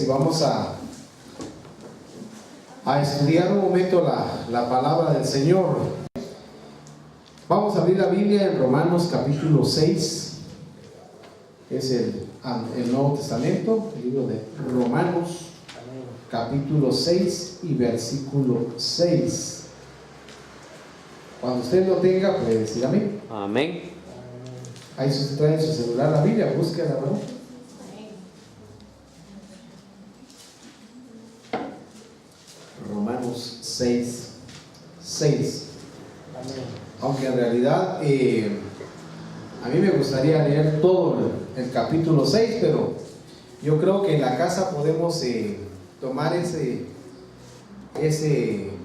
y vamos a estudiar un momento la palabra del Señor. Vamos a abrir la Biblia en Romanos capítulo 6. Es el Nuevo Testamento, el libro de Romanos capítulo 6 y versículo 6. Cuando usted lo tenga, puede decir amén. Amén. Ahí si usted trae en su celular la Biblia, búsquela, ¿no? Romanos 6. Amén. Aunque en realidad a mí me gustaría leer todo el capítulo 6, pero yo creo que en la casa podemos tomar ese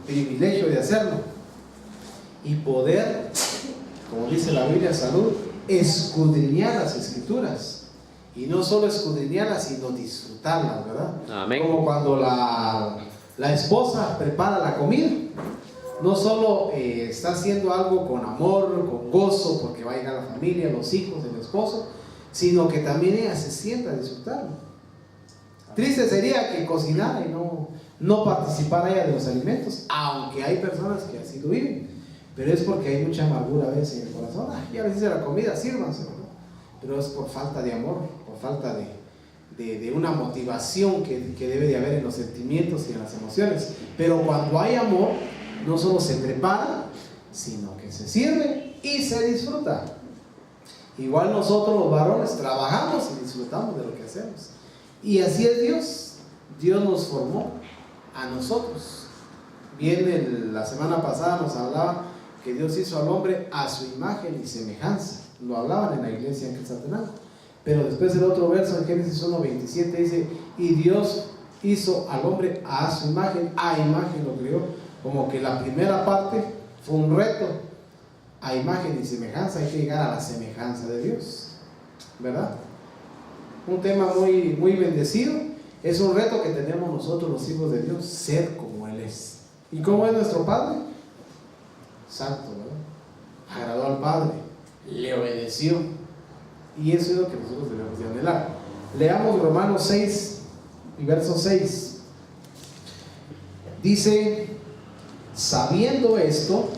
privilegio de hacerlo y poder, como dice la Biblia, salud, escudriñar las Escrituras, y no solo escudriñarlas, sino disfrutarlas, ¿verdad? Amén. Como cuando la esposa prepara la comida, no solo está haciendo algo con amor, con gozo, porque va a llegar la familia, los hijos, el esposo, sino que también ella se sienta a disfrutarlo. Triste sería que cocinara y no participara ella de los alimentos, aunque hay personas que así lo viven, pero es porque hay mucha amargura a veces en el corazón. Ya les hice la comida, sírvanse, ¿no? Pero es por falta de amor, por falta de una motivación que debe de haber en los sentimientos y en las emociones. Pero cuando hay amor, no solo se prepara, sino que se sirve y se disfruta. Igual nosotros los varones trabajamos y disfrutamos de lo que hacemos. Y así es Dios. Dios nos formó a nosotros. Bien, la semana pasada nos hablaba que Dios hizo al hombre a su imagen y semejanza. Lo hablaban en la iglesia en Quetzaltenango. Pero después el otro verso en Génesis 1:27 dice: y Dios hizo al hombre a su imagen, a imagen lo creó. Como que la primera parte fue un reto. A imagen y semejanza, hay que llegar a la semejanza de Dios, ¿verdad? Un tema muy, muy bendecido. Es un reto que tenemos nosotros los hijos de Dios, ser como Él es. ¿Y cómo es nuestro Padre? Santo, ¿verdad? Agradó al Padre, le obedeció, y eso es lo que nosotros debemos de anhelar. Leamos Romanos 6 y verso 6. Dice: sabiendo esto,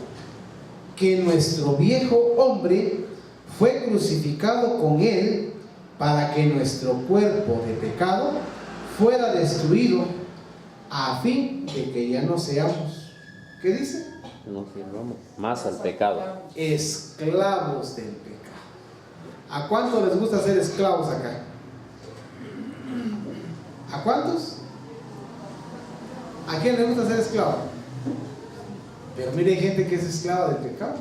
que nuestro viejo hombre fue crucificado con Él, para que nuestro cuerpo de pecado fuera destruido, a fin de que ya no seamos, ¿qué dice? No sirvamos más al pecado. Esclavos del pecado. ¿A cuántos les gusta ser esclavos acá? ¿A cuántos? ¿A quién le gusta ser esclavo? Pero mire, hay gente que es esclava del pecado,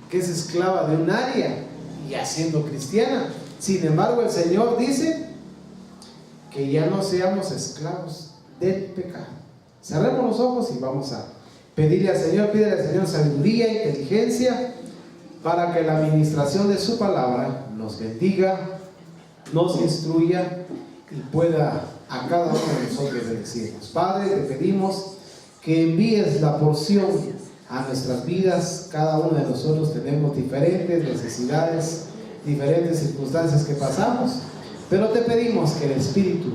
que es esclava de un área y siendo cristiana. Sin embargo, el Señor dice que ya no seamos esclavos del pecado. Cerremos los ojos y vamos a pedirle al Señor, pídele al Señor sabiduría, inteligencia, para que la administración de su palabra nos bendiga, nos instruya y pueda a cada uno de nosotros bendecirnos. Padre, te pedimos que envíes la porción a nuestras vidas. Cada uno de nosotros tenemos diferentes necesidades, diferentes circunstancias que pasamos, pero te pedimos que el Espíritu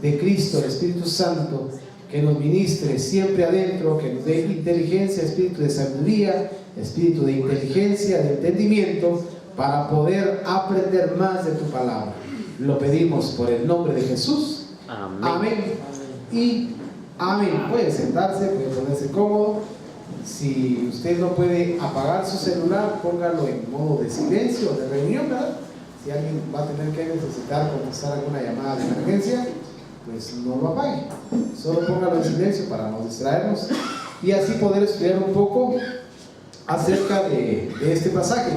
de Cristo, el Espíritu Santo, que nos ministre siempre adentro, que nos dé inteligencia, espíritu de sabiduría, espíritu de inteligencia, de entendimiento, para poder aprender más de tu palabra. Lo pedimos por el nombre de Jesús. Amén. Amén. Y amén. Puede sentarse, puede ponerse cómodo. Si usted no puede apagar su celular, póngalo en modo de silencio, de reunión, ¿verdad? Si alguien va a tener que necesitar contestar alguna llamada de emergencia, pues no lo apague, solo póngalo en silencio para no distraernos y así poder estudiar un poco acerca de este pasaje.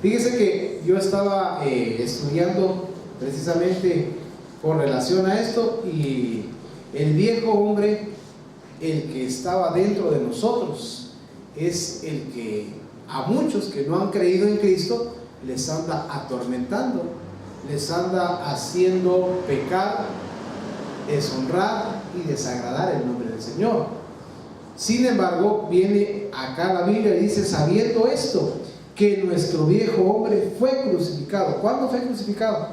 Fíjese que yo estaba estudiando precisamente con relación a esto, y el viejo hombre, el que estaba dentro de nosotros, es el que a muchos que no han creído en Cristo les anda atormentando, les anda haciendo pecar, deshonrar y desagradar el nombre del Señor. Sin embargo, viene acá la Biblia y dice: sabiendo esto, que nuestro viejo hombre fue crucificado. ¿Cuándo fue crucificado?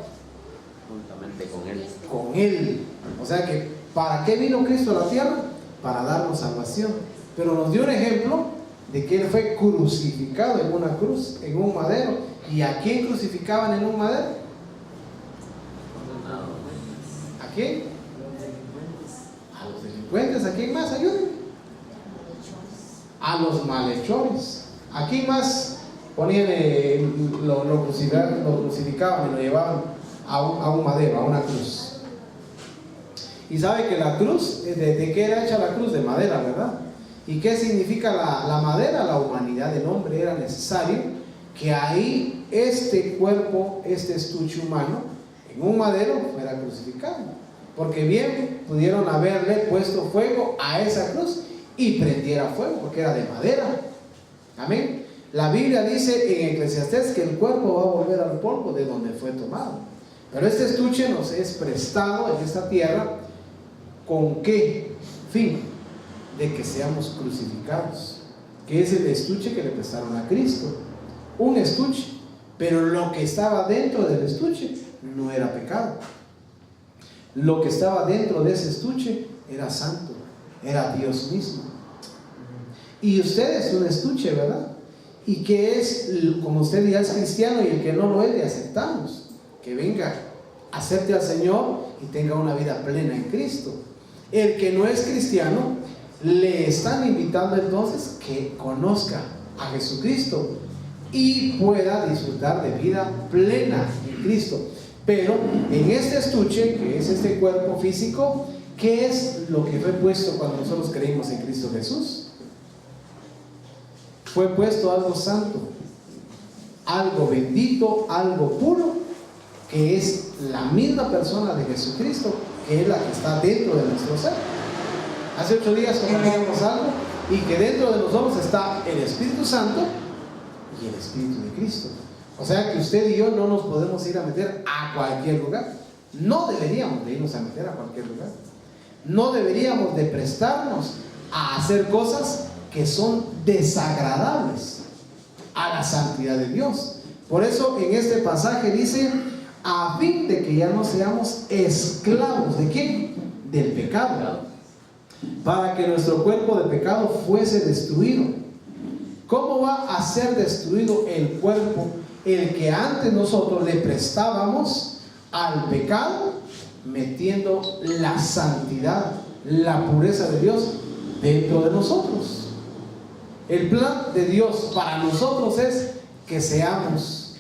Juntamente con Él. Con Él. O sea que, ¿para qué vino Cristo a la tierra? Para darnos salvación. Pero nos dio un ejemplo de que Él fue crucificado en una cruz, en un madero. ¿Y a quién crucificaban en un madero? ¿A quién? A los delincuentes. ¿A quién más? Ayúdenme. A los malhechores. ¿A quién más ponían, lo crucificaban y lo llevaban a un madero, a una cruz? Y sabe que la cruz, ¿de qué era hecha la cruz? De madera, ¿verdad? ¿Y qué significa la madera? La humanidad del hombre. Era necesario que ahí este cuerpo, este estuche humano, en un madero fuera crucificado. Porque bien pudieron haberle puesto fuego a esa cruz y prendiera fuego, porque era de madera. Amén. La Biblia dice en Eclesiastés que el cuerpo va a volver al polvo de donde fue tomado. Pero este estuche nos es prestado en esta tierra. ¿Con qué fin? De que seamos crucificados, que es el estuche que le prestaron a Cristo. Un estuche, pero lo que estaba dentro del estuche no era pecado. Lo que estaba dentro de ese estuche era santo, era Dios mismo. Y usted es un estuche, ¿verdad? Y que es, como usted ya es cristiano, y el que no lo es, le aceptamos. Que venga, acepte al Señor y tenga una vida plena en Cristo. El que no es cristiano, le están invitando entonces que conozca a Jesucristo y pueda disfrutar de vida plena en Cristo. Pero en este estuche, que es este cuerpo físico, ¿qué es lo que fue puesto cuando nosotros creímos en Cristo Jesús? Fue puesto algo santo, algo bendito, algo puro, que es la misma persona de Jesucristo, que es la que está dentro de nuestro ser. Hace 8 días compartíamos algo, y que dentro de nosotros está el Espíritu Santo y el Espíritu de Cristo. O sea que usted y yo no nos podemos ir a meter a cualquier lugar. No deberíamos de irnos a meter a cualquier lugar. No deberíamos de prestarnos a hacer cosas que son desagradables a la santidad de Dios. Por eso en este pasaje dice, a fin de que ya no seamos esclavos ¿de quién? Del pecado, para que nuestro cuerpo de pecado fuese destruido. ¿Cómo va a ser destruido el cuerpo, el que antes nosotros le prestábamos al pecado, metiendo la santidad, la pureza de Dios dentro de nosotros? El plan de Dios para nosotros es que seamos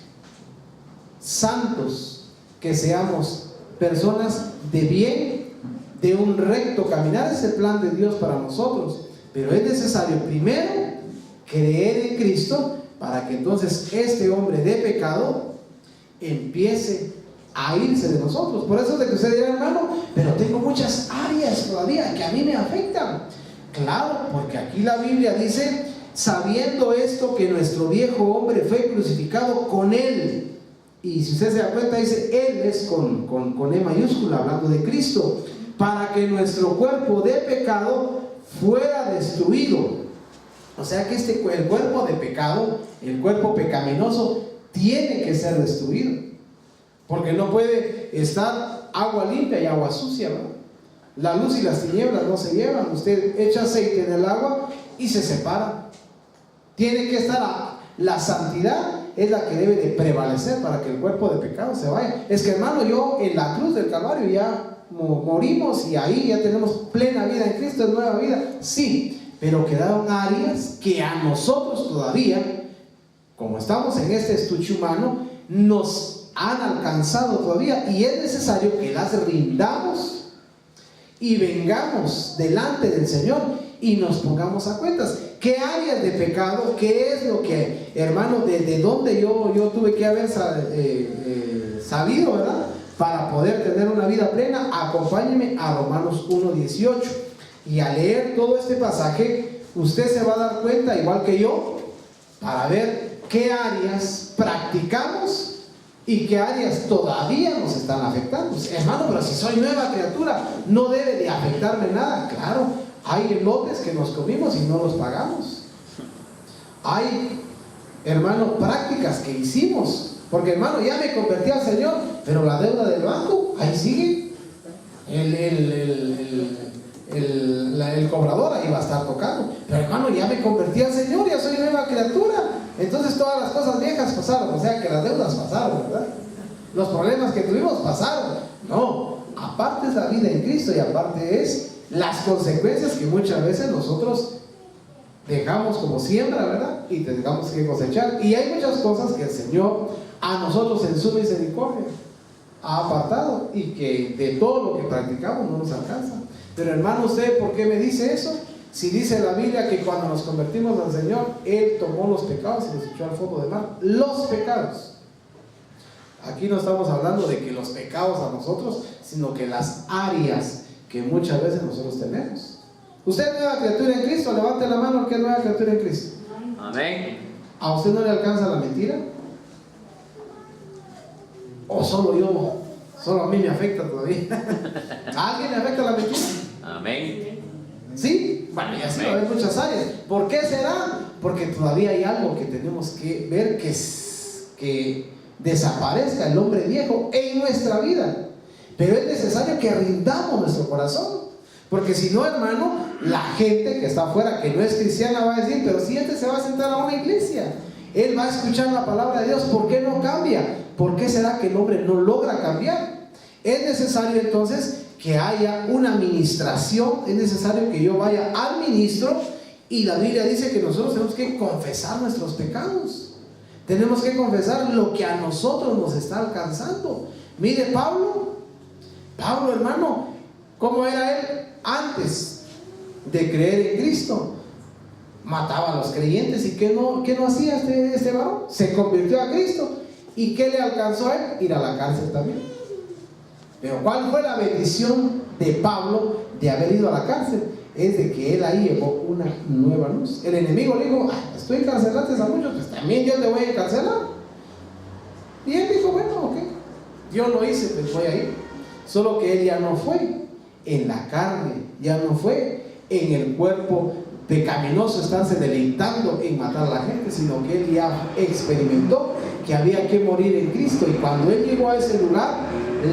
santos, que seamos personas de bien, de un recto caminar. Es el plan de Dios para nosotros. Pero es necesario primero creer en Cristo, para que entonces este hombre de pecado empiece a irse de nosotros. Por eso es de que usted dirá, hermano, pero tengo muchas áreas todavía que a mí me afectan. Claro, porque aquí la Biblia dice, sabiendo esto, que nuestro viejo hombre fue crucificado con él. Y si usted se da cuenta, dice, él es con E mayúscula, hablando de Cristo, para que nuestro cuerpo de pecado fuera destruido. O sea que el cuerpo de pecado, el cuerpo pecaminoso, tiene que ser destruido, porque no puede estar agua limpia y agua sucia, ¿verdad? La luz y las tinieblas no se llevan. Usted echa aceite en el agua y se separa. Tiene que estar la santidad, es la que debe de prevalecer para que el cuerpo de pecado se vaya. Es que, hermano, yo en la cruz del Calvario ya morimos y ahí ya tenemos plena vida en Cristo, es nueva vida. Sí, pero quedaron áreas que a nosotros todavía, como estamos en este estuche humano, nos han alcanzado todavía, y es necesario que las rindamos y vengamos delante del Señor y nos pongamos a cuentas. ¿Qué áreas de pecado? ¿Qué es lo que, hermano, de dónde yo tuve que haber salido, ¿verdad? Para poder tener una vida plena? Acompáñeme a Romanos 1:18. Y al leer todo este pasaje, usted se va a dar cuenta, igual que yo, para ver qué áreas practicamos y qué áreas todavía nos están afectando. Hermano, pero si soy nueva criatura, no debe de afectarme nada. Claro, hay elotes que nos comimos y no los pagamos. Hay, hermano, prácticas que hicimos Porque hermano, ya me convertí al Señor, pero la deuda del banco, ahí sigue. El cobrador ahí va a estar tocando. Pero hermano, ya me convertí al Señor, ya soy nueva criatura. Entonces todas las cosas viejas pasaron, o sea que las deudas pasaron, ¿verdad? Los problemas que tuvimos pasaron. No, aparte es la vida en Cristo y aparte es las consecuencias que muchas veces nosotros dejamos como siembra, ¿verdad? Y tengamos que cosechar. Y hay muchas cosas que el Señor a nosotros en su misericordia ha apartado y que de todo lo que practicamos no nos alcanza. Pero hermano, ¿usted por qué me dice eso? Si dice la Biblia que cuando nos convertimos al Señor, Él tomó los pecados y los echó al fondo del mar. Los pecados. Aquí no estamos hablando de que los pecados a nosotros, sino que las áreas que muchas veces nosotros tenemos. Usted es nueva criatura en Cristo, levante la mano el que es nueva criatura en Cristo. Amén. ¿A usted no le alcanza la mentira? ¿O solo yo? Solo a mí me afecta todavía. ¿A alguien le afecta la mentira? Amén. ¿Sí? Bueno, y así va a haber muchas áreas. ¿Por qué será? Porque todavía hay algo que tenemos que ver, que desaparezca el hombre viejo en nuestra vida. Pero es necesario que rindamos nuestro corazón. Porque si no, hermano, la gente que está afuera, que no es cristiana, va a decir, pero si este se va a sentar a una iglesia, él va a escuchar la palabra de Dios, ¿por qué no cambia? ¿Por qué será que el hombre no logra cambiar? Es necesario entonces que haya una administración, es necesario que yo vaya al ministro, y la Biblia dice que nosotros tenemos que confesar nuestros pecados. Tenemos que confesar lo que a nosotros nos está alcanzando. Mire Pablo, hermano, ¿cómo era él antes de creer en Cristo? Mataba a los creyentes. ¿Y qué no hacía este varón? Se convirtió a Cristo. ¿Y qué le alcanzó a él? Ir a la cárcel también. Pero ¿cuál fue la bendición de Pablo de haber ido a la cárcel? Es de que él ahí llevó una nueva luz. El enemigo le dijo, estoy encarcelando a muchos, pues también yo te voy a encarcelar. Y él dijo, bueno, ok, yo lo hice, pues voy a ir. Solo que él ya no fue en la carne, ya no fue en el cuerpo pecaminoso, estarse deleitando en matar a la gente, sino que él ya experimentó que había que morir en Cristo. Y cuando él llegó a ese lugar,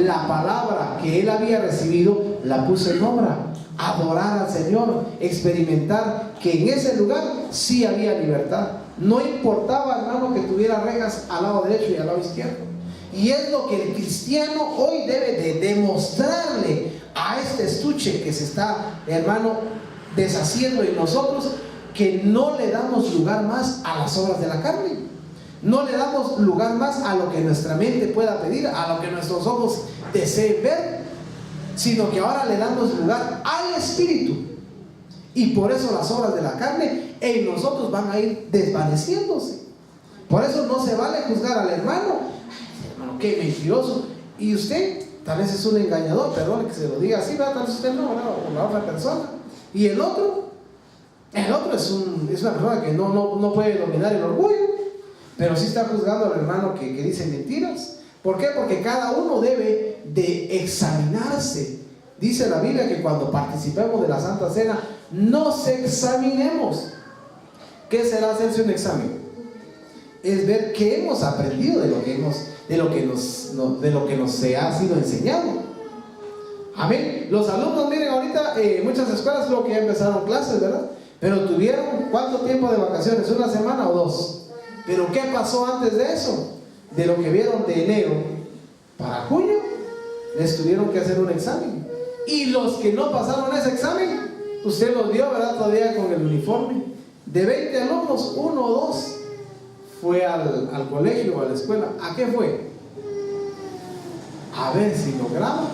la palabra que él había recibido la puso en obra. Adorar al Señor, experimentar que en ese lugar sí había libertad. No importaba, hermano, que tuviera rejas al lado derecho y al lado izquierdo. Y es lo que el cristiano hoy debe de demostrarle a este estuche que se está, hermano, deshaciendo en nosotros, que no le damos lugar más a las obras de la carne. No le damos lugar más a lo que nuestra mente pueda pedir, a lo que nuestros ojos deseen ver, sino que ahora le damos lugar al Espíritu. Y por eso las obras de la carne en nosotros van a ir desvaneciéndose. Por eso no se vale juzgar al hermano. Hermano, qué mentiroso. Y usted tal vez es un engañador, perdón que se lo diga así, ¿verdad? Tal vez usted no, ¿verdad? O la otra persona. Y el otro es una persona que no puede dominar el orgullo, pero sí está juzgando al hermano que dice mentiras. ¿Por qué? Porque cada uno debe de examinarse. Dice la Biblia que cuando participemos de la Santa Cena, nos examinemos. ¿Qué será hacerse un examen? Es ver qué hemos aprendido de lo que nos se ha sido enseñado. Amén. Los alumnos, miren, ahorita muchas escuelas creo que ya empezaron clases, ¿verdad? Pero tuvieron ¿cuánto tiempo de vacaciones? ¿Una semana o dos? Pero ¿qué pasó antes de eso? De lo que vieron de enero para junio, les tuvieron que hacer un examen. Y los que no pasaron ese examen, usted los vio, ¿verdad? Todavía con el uniforme. De 20 alumnos, 1 o 2 fue al colegio o a la escuela. ¿A qué fue? A ver si lograba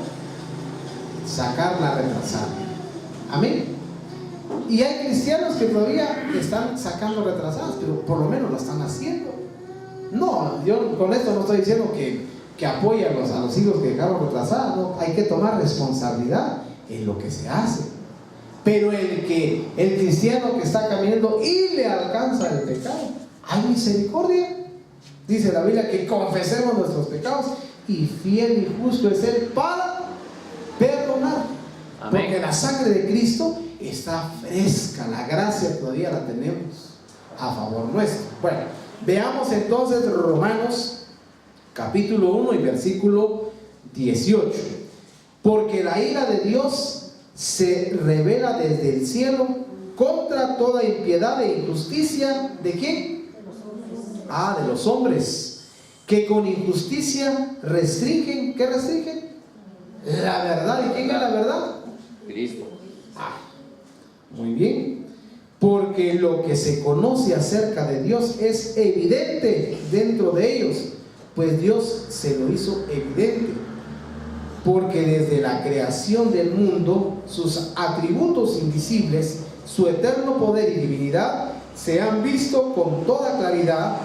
sacar la retrasada. Amén. Y hay cristianos que todavía están sacando retrasadas, pero por lo menos lo están haciendo. No, yo con esto no estoy diciendo que apoye a los hijos que dejaron retrasadas. No, hay que tomar responsabilidad en lo que se hace. Pero el cristiano que está caminando y le alcanza el pecado, hay misericordia. Dice la Biblia que confesemos nuestros pecados y fiel y justo es Él para perdonar. Amén. Porque la sangre de Cristo está fresca, la gracia todavía la tenemos a favor nuestro. Bueno, veamos entonces Romanos capítulo 1 y versículo 18. Porque la ira de Dios se revela desde el cielo contra toda impiedad e injusticia. ¿De quién? De los hombres, que con injusticia restringen. ¿Qué restringen? La verdad. ¿Y quién es la verdad? Cristo. Muy bien. Porque lo que se conoce acerca de Dios es evidente dentro de ellos, pues Dios se lo hizo evidente. Porque desde la creación del mundo, sus atributos invisibles, su eterno poder y divinidad, se han visto con toda claridad,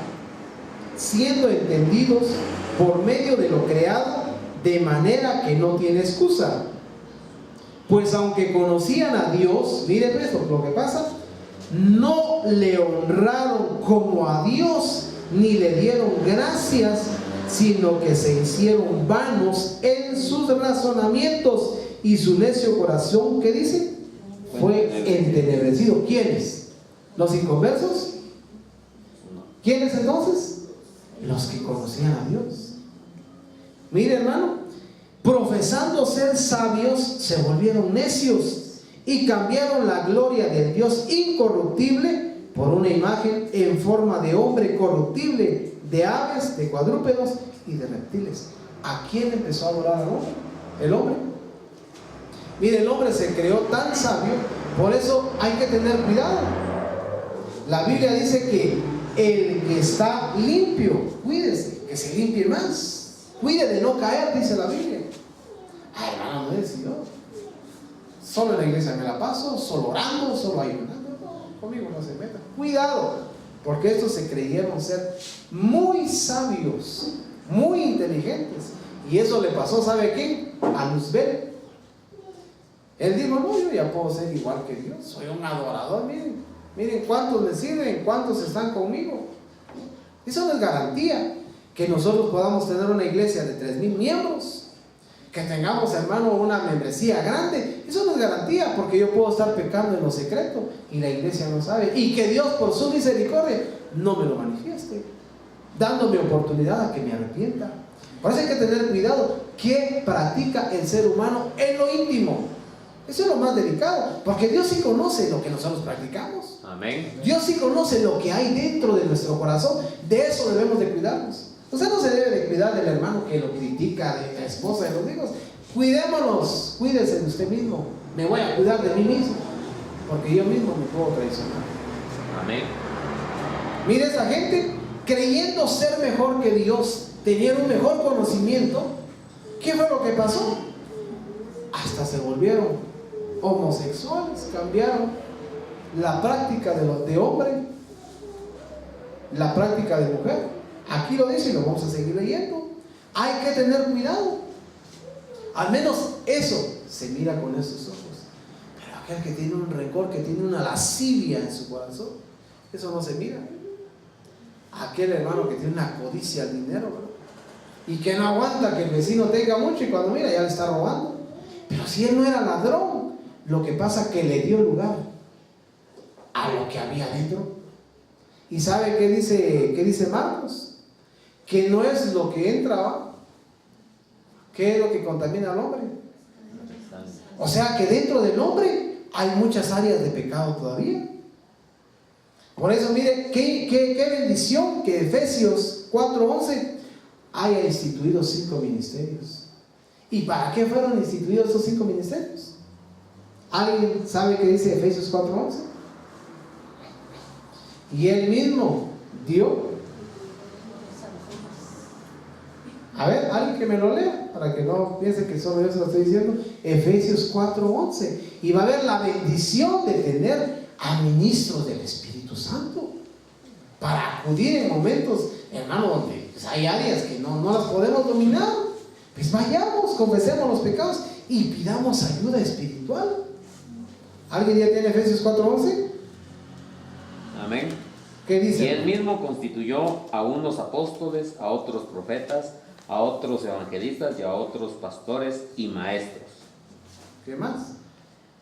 siendo entendidos por medio de lo creado, de manera que no tiene excusa. Pues aunque conocían a Dios, miren esto, lo que pasa, no le honraron como a Dios, ni le dieron gracias, sino que se hicieron vanos en sus razonamientos, y su necio corazón, ¿qué dice? Fue entenebrecido. ¿Quiénes? ¿Los inconversos? ¿Quiénes entonces? Los que conocían a Dios. Mire, hermano, profesando ser sabios, se volvieron necios y cambiaron la gloria del Dios incorruptible por una imagen en forma de hombre corruptible, de aves, de cuadrúpedos y de reptiles. ¿A quién empezó a adorar al hombre? El hombre. Mire, el hombre se creó tan sabio, por eso hay que tener cuidado. La Biblia dice que el que está limpio, cuídese, que se limpie más. Cuide de no caer, dice la Biblia. Ay, hermano, no es yo. Solo en la iglesia me la paso, solo orando, solo ayunando. No, conmigo no se meta. Cuidado, porque estos se creyeron ser muy sabios, muy inteligentes. Y eso le pasó, ¿sabe quién? A Luzbel. Él dijo, no, yo ya puedo ser igual que Dios, soy un adorador, miren cuántos me sirven, cuántos están conmigo. Eso no es garantía que nosotros podamos tener una iglesia de 3,000 miembros, que tengamos, hermano, una membresía grande. Eso no es garantía, porque yo puedo estar pecando en lo secreto y la iglesia no sabe, y que Dios por su misericordia no me lo manifieste, dándome oportunidad a que me arrepienta. Por eso hay que tener cuidado qué practica el ser humano en lo íntimo. Eso es lo más delicado, porque Dios sí conoce lo que nosotros practicamos. Amén. Dios sí conoce lo que hay dentro de nuestro corazón. De eso debemos de cuidarnos. Usted no se debe de cuidar del hermano que lo critica, de la esposa, de los hijos. Cuidémonos, cuídese de usted mismo. Me voy a cuidar de mí mismo, porque yo mismo me puedo traicionar. Amén. Mire, esa gente, creyendo ser mejor que Dios, tenían un mejor conocimiento. ¿Qué fue lo que pasó? Hasta se volvieron homosexuales, cambiaron la práctica de hombre, la práctica de mujer. Aquí lo dice y lo vamos a seguir leyendo. Hay que tener cuidado. Al menos eso se mira con esos ojos. Pero aquel que tiene un rencor, que tiene una lascivia en su corazón, eso no se mira. Aquel hermano que tiene una codicia al dinero, ¿verdad? Y que no aguanta que el vecino tenga mucho, y cuando mira ya le está robando. Pero si él no era ladrón, lo que pasa es que le dio lugar a lo que había dentro. ¿Y sabe qué dice Marcos? Que no es lo que entra, ¿qué es lo que contamina al hombre? O sea que dentro del hombre hay muchas áreas de pecado todavía. Por eso mire, qué bendición que Efesios 4:11 haya instituido 5 ministerios. ¿Y para qué fueron instituidos esos 5 ministerios? ¿Alguien sabe qué dice Efesios 4:11? Y él mismo dio. A ver, alguien que me lo lea, para que no piense que solo yo se lo estoy diciendo. Efesios 4:11. Y va a haber la bendición de tener a ministros del Espíritu Santo para acudir en momentos, hermano, donde pues, hay áreas que no las podemos dominar. Pues vayamos, confesemos los pecados y pidamos ayuda espiritual. ¿Alguien ya tiene Efesios 4:11? Amén. ¿Qué dice? Y él mismo constituyó a unos apóstoles, a otros profetas, a otros evangelistas y a otros pastores y maestros. ¿Qué más?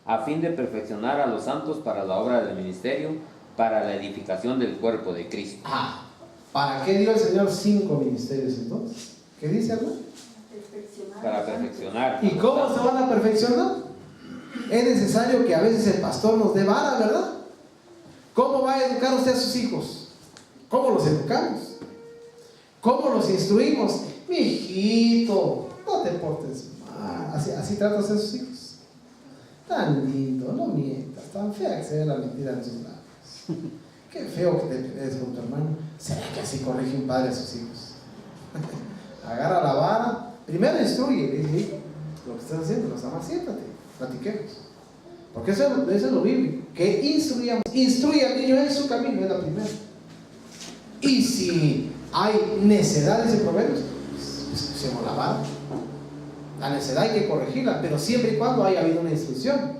A fin de perfeccionar a los santos para la obra del ministerio, para la edificación del cuerpo de Cristo. ¿Para qué dio el Señor 5 ministerios entonces? ¿Qué dice hermano? Para perfeccionar. ¿Y cómo se van a perfeccionar? Es necesario que a veces el pastor nos dé vara, ¿verdad? ¿Cómo va a educar usted a sus hijos? ¿Cómo los educamos? ¿Cómo los instruimos? Mi hijito, no te portes mal. Así tratas a sus hijos. Tan lindo, no mientas, tan fea que se ve la mentira en sus labios. Qué feo que te pelees con tu hermano. ¿Será que así corrige un padre a sus hijos? Agarra la vara, primero instruye, le dice, hijo, lo que estás haciendo, los amas, siéntate, platiquemos. Porque eso es lo bíblico, que instruye al niño en su camino, es la primera. Y si hay necedades y proverbios, pues usemos la vara. La necedad hay que corregirla, pero siempre y cuando haya habido una instrucción.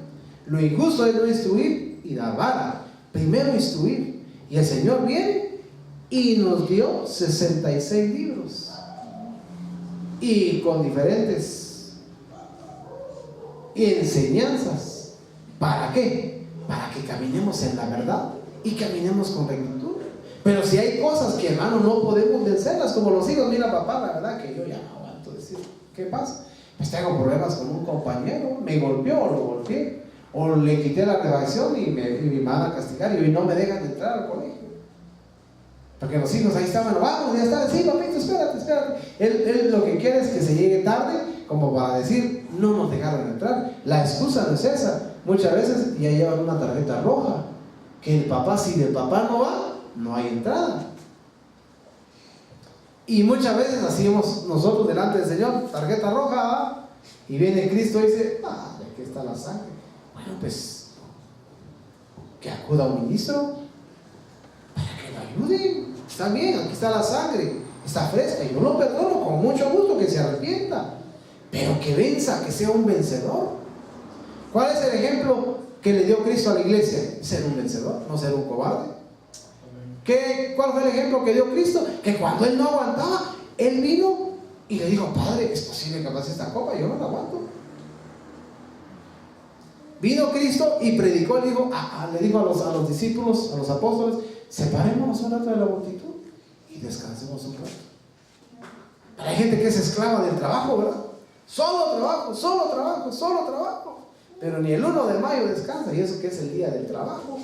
Lo injusto es no instruir y dar vara. Primero instruir. Y el Señor viene y nos dio 66 libros. Y con diferentes enseñanzas. ¿Para qué? Para que caminemos en la verdad y caminemos con rectitud. Pero si hay cosas que, hermano, no podemos vencerlas, como los hijos, mira papá, la verdad que yo ya no aguanto decir, ¿qué pasa? Pues tengo problemas con un compañero, me golpeó o lo golpeé, o le quité la redacción y me van a castigar y hoy no me dejan de entrar al colegio. Porque los hijos ahí estaban, vamos, ya está, sí papito, espérate. Él lo que quiere es que se llegue tarde, como para decir, no nos dejaron entrar. La excusa no es esa. Muchas veces ya llevan una tarjeta roja, que el papá, si el papá no va, no hay entrada. Y muchas veces hacíamos nosotros delante del Señor, tarjeta roja, ¿va? Y viene Cristo y dice, aquí está la sangre. Bueno, pues, que acuda un ministro para que lo ayude. Está bien, aquí está la sangre, está fresca, yo lo perdono con mucho gusto, que se arrepienta, pero que venza, que sea un vencedor. ¿Cuál es el ejemplo que le dio Cristo a la iglesia? Ser un vencedor, no ser un cobarde. ¿Cuál fue el ejemplo que dio Cristo? Que cuando Él no aguantaba, Él vino y le dijo, Padre, ¿es posible que pase esta copa? Yo no la aguanto. Vino Cristo y predicó, le dijo a los discípulos, a los apóstoles, separémonos un rato de la multitud y descansemos un rato. Pero hay gente que es esclava del trabajo, ¿verdad? Solo trabajo. Pero ni el 1 de mayo descansa, y eso que es el día del trabajo.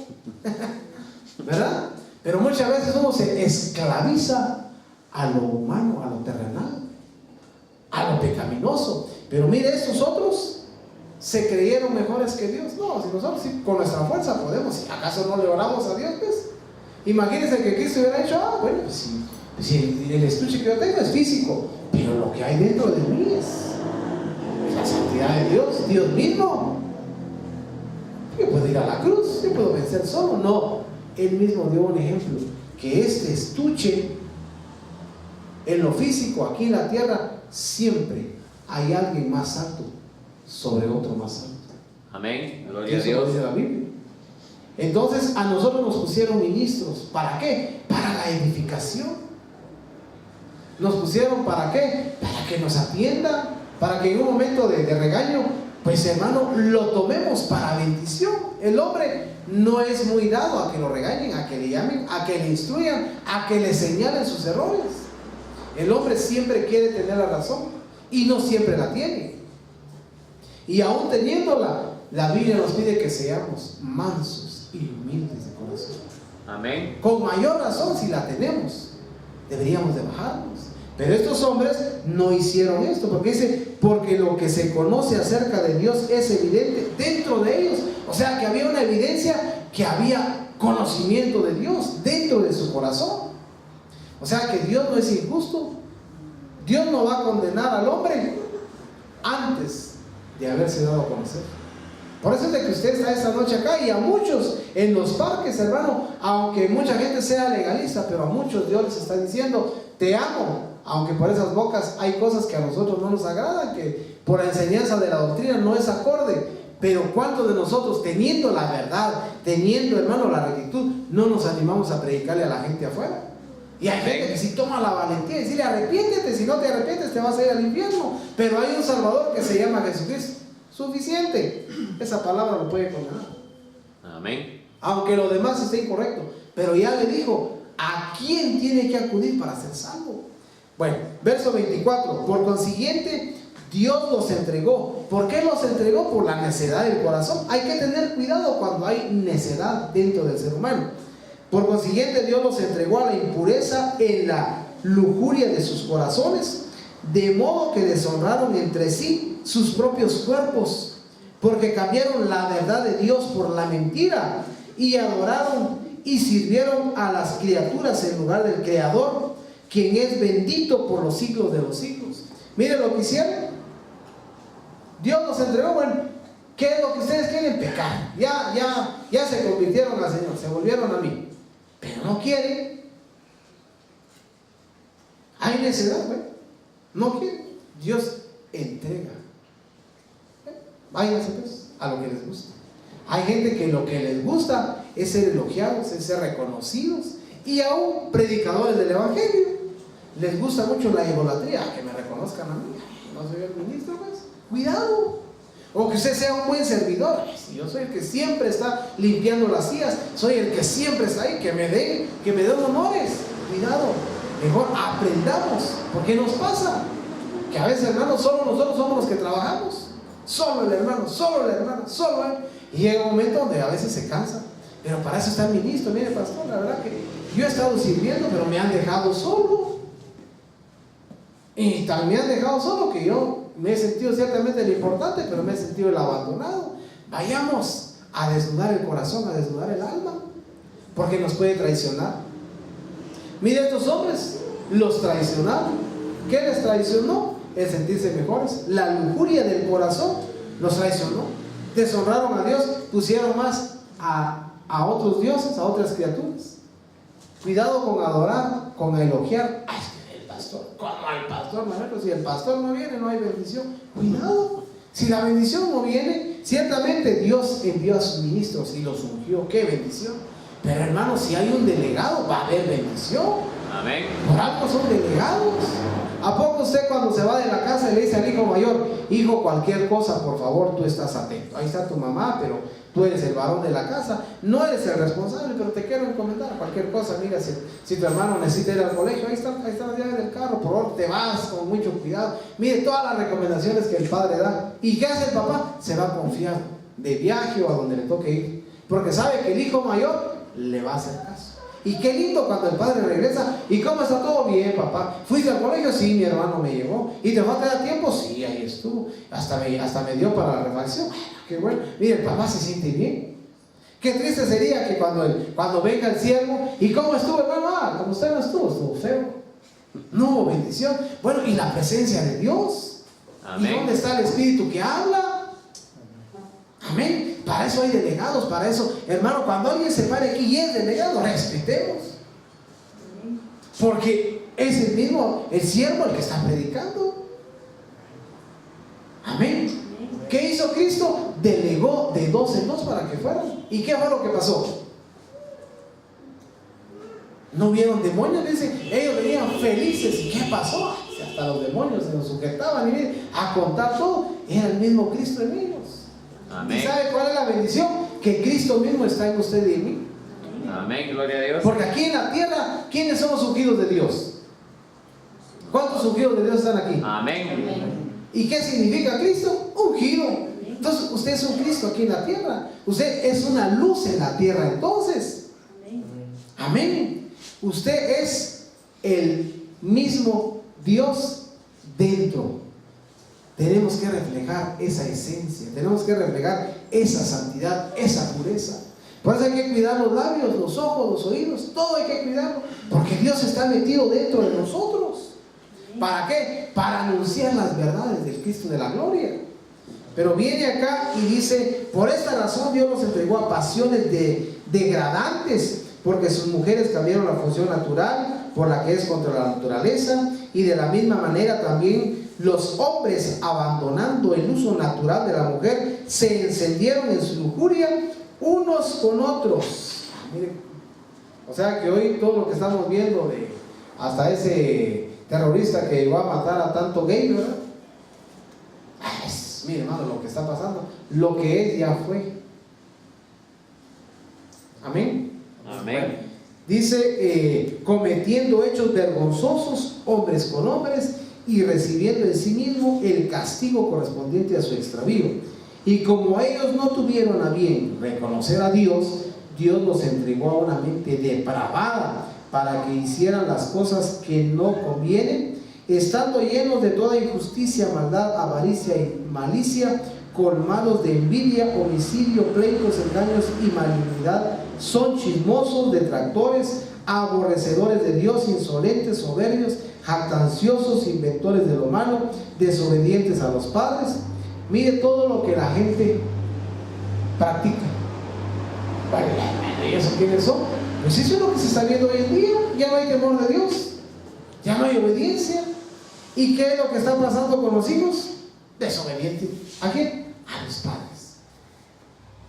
¿Verdad? Pero muchas veces uno se esclaviza a lo humano, a lo terrenal, a lo pecaminoso. Pero mire, estos otros se creyeron mejores que Dios. No, si nosotros con nuestra fuerza podemos, si acaso no le oramos a Dios, pues imagínense que Cristo hubiera hecho, bueno, pues si el estuche que yo tengo es físico, pero lo que hay dentro de mí es la santidad de Dios, Dios mismo. Yo puedo ir a la cruz, yo puedo vencer solo. No, Él mismo dio un ejemplo, que este estuche en lo físico, aquí en la tierra, siempre hay alguien más alto sobre otro más alto. Amén, gloria a Eso Dios. lo dice la Biblia. Entonces a nosotros nos pusieron ministros. ¿Para qué? Para la edificación. Nos pusieron ¿para qué? Para que nos atiendan, para que en un momento de regaño, pues hermano, lo tomemos para bendición. El hombre no es muy dado a que lo regañen, a que le llamen, a que le instruyan, a que le señalen sus errores. El hombre siempre quiere tener la razón y no siempre la tiene. Y aún teniéndola, la Biblia nos pide que seamos mansos y humildes de corazón. Amén. Con mayor razón, si la tenemos, deberíamos de bajarnos. Pero estos hombres no hicieron esto, porque dice, porque lo que se conoce acerca de Dios es evidente dentro de ellos. O sea que había una evidencia, que había conocimiento de Dios dentro de su corazón. O sea que Dios no es injusto. Dios no va a condenar al hombre antes de haberse dado a conocer. Por eso es de que usted está esta noche acá, y a muchos en los parques, hermano, aunque mucha gente sea legalista, pero a muchos Dios les está diciendo, te amo. Aunque por esas bocas hay cosas que a nosotros no nos agradan, que por la enseñanza de la doctrina no es acorde. Pero ¿cuántos de nosotros, teniendo la verdad, teniendo, hermano, la rectitud, no nos animamos a predicarle a la gente afuera? Y hay gente que sí toma la valentía y decirle, arrepiéntete, si no te arrepientes te vas a ir al infierno. Pero hay un Salvador que se llama Jesucristo. Suficiente. Esa palabra lo puede condenar. Amén. Aunque lo demás esté incorrecto. Pero ya le dijo, ¿a quién tiene que acudir para ser salvo? Bueno, verso 24. Por consiguiente, Dios los entregó. ¿Por qué los entregó? Por la necedad del corazón. Hay que tener cuidado cuando hay necedad dentro del ser humano. Por consiguiente, Dios los entregó a la impureza en la lujuria de sus corazones, de modo que deshonraron entre sí sus propios cuerpos, porque cambiaron la verdad de Dios por la mentira, y adoraron y sirvieron a las criaturas en lugar del Creador, quien es bendito por los siglos de los siglos. Miren lo que hicieron. Dios los entregó. Bueno, ¿qué es lo que ustedes quieren? Pecar. Ya se convirtieron al Señor, se volvieron a mí, pero no quieren. Hay necedad, ¿ve? No quieren. Dios entrega. Váyanse pues a lo que les gusta. Hay gente que lo que les gusta es ser elogiados, es ser reconocidos, y aún predicadores del Evangelio les gusta mucho la idolatría. Que me reconozcan a mí, no soy el ministro, pues cuidado. O que usted sea un buen servidor. Si yo soy el que siempre está limpiando las sillas, soy el que siempre está ahí, que me den honores. Cuidado, mejor aprendamos. Porque nos pasa que a veces, hermanos, solo nosotros somos los que trabajamos. Solo el hermano, solo la hermana, solo él. Y llega un momento donde a veces se cansa. Pero para eso está el ministro. Mire, pastor, la verdad que yo he estado sirviendo, pero me han dejado solo. Y también me han dejado solo, que yo me he sentido ciertamente el importante, pero me he sentido el abandonado. Vayamos a desnudar el corazón, a desnudar el alma, porque nos puede traicionar. Mire, estos hombres los traicionaron. ¿Qué les traicionó? El sentirse mejores. La lujuria del corazón los traicionó. Deshonraron a Dios, pusieron más a otros dioses, a otras criaturas. Cuidado con adorar, con elogiar. Ay, el pastor, ¿cómo el pastor? Maestro, si el pastor no viene, no hay bendición. Cuidado. Si la bendición no viene, ciertamente Dios envió a sus ministros y los ungió. ¡Qué bendición! Pero hermanos, si hay un delegado, va a haber bendición. Amén. Por algo son delegados. ¿A poco usted cuando se va de la casa le dice al hijo mayor: hijo, cualquier cosa, por favor, tú estás atento? Ahí está tu mamá, pero tú eres el varón de la casa, no eres el responsable, pero te quiero encomendar cualquier cosa. Mira, si tu hermano necesita ir al colegio, ahí están las llaves del carro, por favor, te vas con mucho cuidado. Mire todas las recomendaciones que el padre da. ¿Y qué hace el papá? Se va confiado de viaje o a donde le toque ir, porque sabe que el hijo mayor le va a hacer caso. Y qué lindo cuando el padre regresa. ¿Y cómo está todo? Bien, papá. ¿Fuiste al colegio? Sí, mi hermano me llevó. ¿Y te va a quedar tiempo? Sí, ahí estuvo. Hasta me dio para la refacción. Qué bueno. Mire, el papá se siente bien. Qué triste sería que cuando venga el siervo: ¿y cómo estuvo, hermano? Ah, como usted no estuvo feo. No hubo bendición. Bueno, y la presencia de Dios. Amén. ¿Y dónde está el Espíritu que habla? Amén. Para eso hay delegados, para eso, hermano, cuando alguien se pare aquí y es delegado, respetemos. Porque es el mismo, el siervo, el que está predicando. Amén. ¿Qué hizo Cristo? Delegó de dos en dos para que fueran. ¿Y qué fue lo que pasó? ¿No vieron demonios? Dicen, ellos venían felices. ¿Y qué pasó? Hasta los demonios se los sujetaban y miren, a contar todo. Era el mismo Cristo en ellos. Amén. ¿Y sabe cuál es la bendición? Que Cristo mismo está en usted y en mí. Amén, gloria a Dios. Porque aquí en la tierra, ¿quiénes somos ungidos de Dios? ¿Cuántos ungidos de Dios están aquí? Amén. ¿Y qué significa Cristo? Ungido. Entonces usted es un Cristo aquí en la tierra. Usted es una luz en la tierra. Entonces, amén. Usted es el mismo Dios dentro. Tenemos que reflejar esa esencia, tenemos que reflejar esa santidad, esa pureza. Por eso hay que cuidar los labios, los ojos, los oídos, todo hay que cuidarlo, porque Dios está metido dentro de nosotros. ¿Para qué? Para anunciar las verdades del Cristo de la gloria. Pero viene acá y dice: por esta razón Dios los entregó a pasiones degradantes, porque sus mujeres cambiaron la función natural por la que es contra la naturaleza, y de la misma manera también los hombres, abandonando el uso natural de la mujer, se encendieron en su lujuria unos con otros. Miren, o sea que hoy todo lo que estamos viendo, hasta ese terrorista que llegó a matar a tanto gay, ¿verdad? Mire, hermano, lo que está pasando, lo que es ya fue. Amén. Amén. Bueno, Dice, cometiendo hechos vergonzosos, hombres con hombres, y recibiendo en sí mismo el castigo correspondiente a su extravío. Y como ellos no tuvieron a bien reconocer a Dios, Dios los entregó a una mente depravada para que hicieran las cosas que no convienen, estando llenos de toda injusticia, maldad, avaricia y malicia, colmados de envidia, homicidio, pleitos, engaños y malignidad. Son chismosos, detractores, aborrecedores de Dios, insolentes, soberbios, jactanciosos, inventores de lo malo, desobedientes a los padres. Mire todo lo que la gente practica. Vale, ¿y eso quiénes son? Pues eso es lo que se está viendo hoy en día. Ya no hay temor de Dios, ya no hay obediencia. ¿Y qué es lo que está pasando con los hijos? Desobedientes. ¿A quién? A los padres.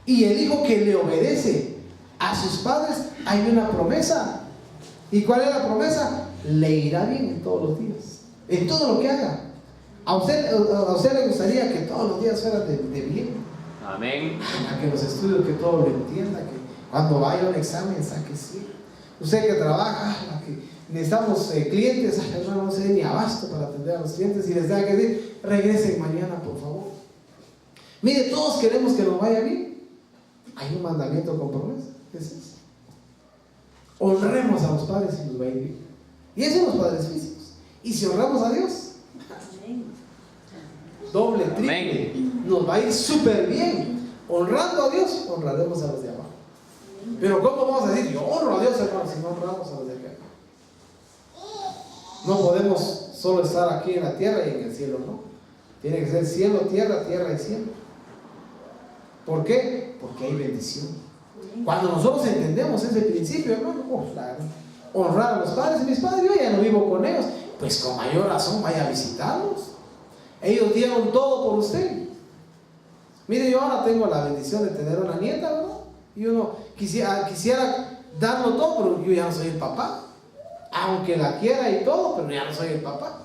Y el hijo que le obedece a sus padres, hay una promesa. ¿Y cuál es la promesa? Le irá bien en todos los días, en todo lo que haga. ¿A usted le gustaría que todos los días fueran de bien? Amén. A que los estudios, que todo lo entienda, que cuando vaya a un examen saque 100. Usted que trabaja, que necesitamos clientes, hermano, no se dé ni abasto para atender a los clientes y les da que decir, regresen mañana por favor. Mire, todos queremos que nos vaya bien. Hay un mandamiento con promesa, es eso. Honremos a los padres y nos va a ir bien. Y eso son los padres físicos. Y si honramos a Dios, doble, triple, nos va a ir súper bien. Honrando a Dios, honraremos a los de abajo. Pero ¿cómo vamos a decir, yo honro a Dios, hermano, si no honramos a los de acá? No podemos solo estar aquí en la tierra y en el cielo, no. Tiene que ser cielo, tierra, tierra y cielo. ¿Por qué? Porque hay bendición. Cuando nosotros entendemos ese principio, hermano, claro, honrar a los padres. Mis padres, yo ya no vivo con ellos, pues con mayor razón vaya a visitarlos. Ellos dieron todo por usted. Mire, yo ahora tengo la bendición de tener una nieta, ¿verdad? Y uno quisiera darlo todo, pero yo ya no soy el papá. Aunque la quiera y todo, pero ya no soy el papá.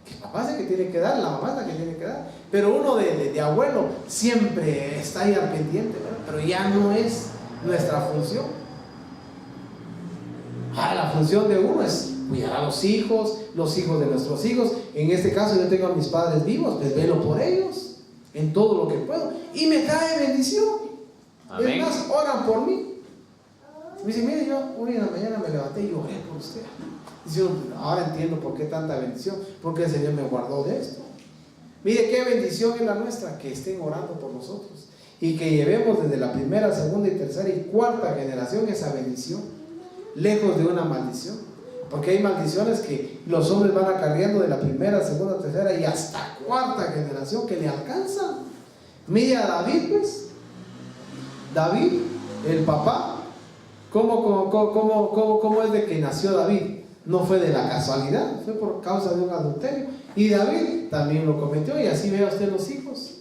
El papá es el que tiene que dar, la mamá es la que tiene que dar. Pero uno de abuelo siempre está ahí al pendiente, ¿verdad? Pero ya no es nuestra función. La función de uno es cuidar a los hijos de nuestros hijos. En este caso yo tengo a mis padres vivos, pues velo por ellos en todo lo que puedo y me trae bendición. Amén. Es más, oran por mí. Me dice, mire, yo hoy en la mañana me levanté y oré por usted. Dice, ahora entiendo por qué tanta bendición, porque el Señor me guardó de esto. Mire qué bendición es la nuestra, que estén orando por nosotros y que llevemos desde la primera, segunda y tercera y cuarta generación esa bendición, lejos de una maldición. Porque hay maldiciones que los hombres van acarreando de la primera, segunda, tercera y hasta cuarta generación que le alcanzan. Mire a David, pues. David, el papá, ¿cómo es de que nació David? No fue de la casualidad, fue por causa de un adulterio. Y David también lo cometió, y así vea usted los hijos.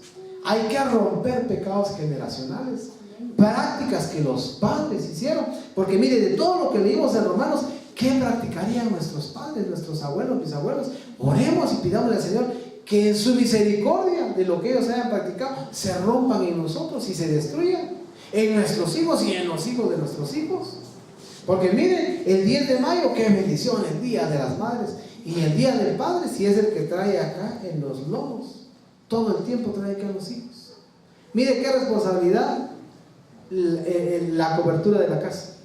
Hay que romper pecados generacionales, prácticas que los padres hicieron. Porque mire, de todo lo que leímos en Romanos, ¿qué practicarían nuestros padres, nuestros abuelos, bisabuelos? Oremos y pidámosle al Señor que en su misericordia de lo que ellos hayan practicado se rompan en nosotros y se destruyan en nuestros hijos y en los hijos de nuestros hijos. Porque miren, el 10 de mayo, qué bendición, el día de las madres, y el día del padre, si es el que trae acá en los lomos, todo el tiempo trae acá a los hijos. Mire qué responsabilidad, la cobertura de la casa.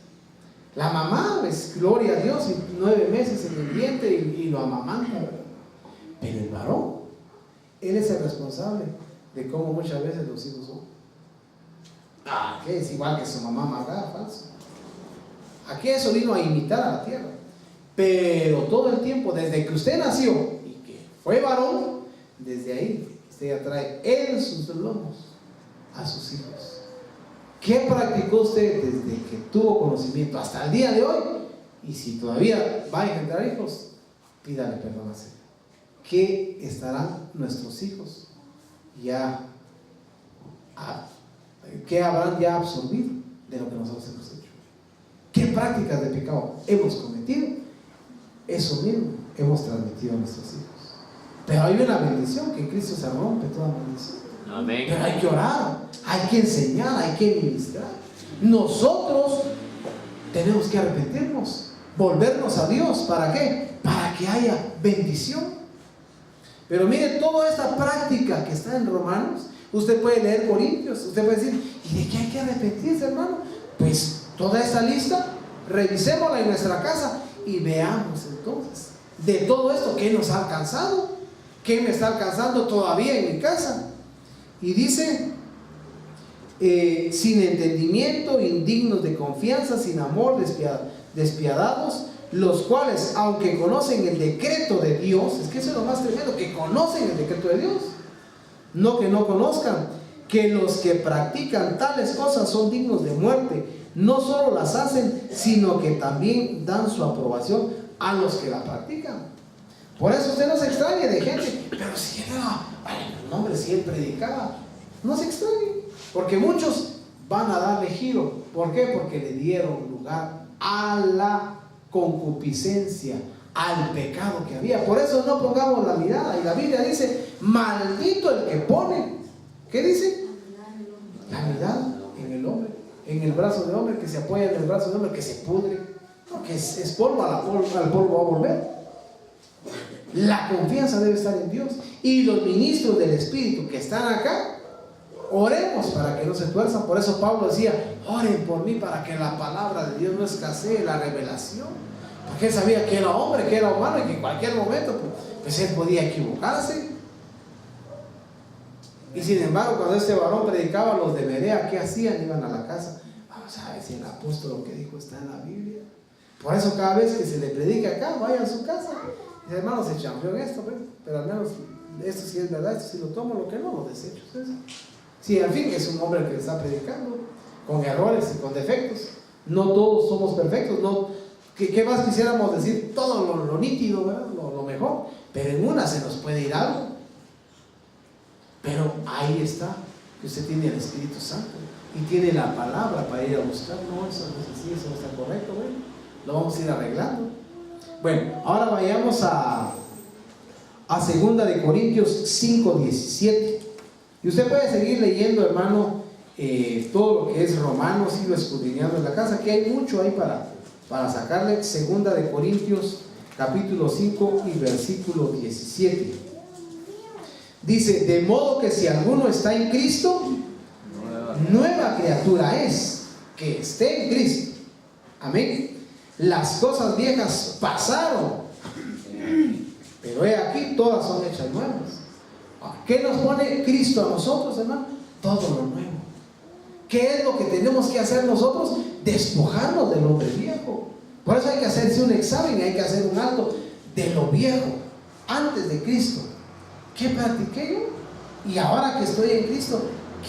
La mamá, pues, gloria a Dios, y 9 meses en el vientre y lo amamanta, ¿verdad? Pero el varón, él es el responsable de cómo muchas veces los hijos son. Que es igual que su mamá amargada, falso. Aquí eso vino a imitar a la tierra. Pero todo el tiempo, desde que usted nació y que fue varón, desde ahí usted ya trae en sus lomos a sus hijos. ¿Qué practicó usted desde que tuvo conocimiento hasta el día de hoy? Y si todavía va a engendrar hijos, pídale perdón a Señor. ¿Qué estarán nuestros hijos ya? ¿Qué habrán ya absorbido de lo que nosotros hemos hecho? ¿Qué prácticas de pecado hemos cometido? Eso mismo hemos transmitido a nuestros hijos. Pero hay una bendición, que en Cristo se rompe toda maldición. Amén. Pero hay que orar, hay que enseñar, hay que ministrar. Nosotros tenemos que arrepentirnos, volvernos a Dios. ¿Para qué? Para que haya bendición. Pero mire, toda esta práctica que está en Romanos, usted puede leer Corintios, usted puede decir, ¿y de qué hay que arrepentirse, hermano? Pues toda esta lista, revisémosla en nuestra casa y veamos entonces de todo esto qué nos ha alcanzado, qué me está alcanzando todavía en mi casa. Y dice, sin entendimiento, indignos de confianza, sin amor, despiadados, los cuales, aunque conocen el decreto de Dios, es que eso es lo más tremendo, que conocen el decreto de Dios, no que no conozcan, que los que practican tales cosas son dignos de muerte, no solo las hacen, sino que también dan su aprobación a los que la practican. Por eso usted no se extrañe de gente, pero si era, no hombre, si él predicaba, no se extrañe, porque muchos van a darle giro. ¿Por qué? Porque le dieron lugar a la concupiscencia, al pecado que había. Por eso no pongamos la mirada. Y la Biblia dice, maldito el que pone, ¿qué dice? La mirada en el hombre, en el brazo de hombre, que se apoya en el brazo de hombre, que se pudre, porque es polvo, al polvo va a volver. La confianza debe estar en Dios. Y los ministros del Espíritu que están acá, oremos para que no se tuerzan. Por eso Pablo decía, oren por mí para que la palabra de Dios no escasee, la revelación. Porque él sabía que era hombre, que era humano y que en cualquier momento pues él podía equivocarse. Y sin embargo, cuando este varón predicaba, los de Berea, ¿qué hacían? Iban a la casa. Vamos a ver si el apóstol lo que dijo está en la Biblia. Por eso cada vez que se le predica acá, vaya a su casa. Dice, hermano, se champió en esto, pero al menos esto sí es verdad, esto sí lo tomo, lo que no, lo desecho. Sí, al fin es un hombre que está predicando, con errores y con defectos. No todos somos perfectos, no. ¿Qué más quisiéramos decir? Todo lo nítido, ¿verdad? Lo mejor, pero en una se nos puede ir algo. Pero ahí está, que usted tiene el Espíritu Santo y tiene la palabra para ir a buscar. No, eso no es así, eso no está correcto, ¿verdad? Lo vamos a ir arreglando. Bueno, ahora vayamos a 2 de Corintios 5:17. Y usted puede seguir leyendo, hermano, todo lo que es Romanos, y lo escudriñando en la casa, que hay mucho ahí para sacarle. 2 de Corintios capítulo 5 y versículo 17. Dice, de modo que si alguno está en Cristo, nueva criatura es, que esté en Cristo. Amén. Las cosas viejas pasaron, pero he aquí, todas son hechas nuevas. ¿Qué nos pone Cristo a nosotros, hermano? Todo lo nuevo. ¿Qué es lo que tenemos que hacer nosotros? Despojarnos del hombre viejo. Por eso hay que hacerse un examen, hay que hacer un alto de lo viejo, antes de Cristo. ¿Qué practiqué yo? Y ahora que estoy en Cristo,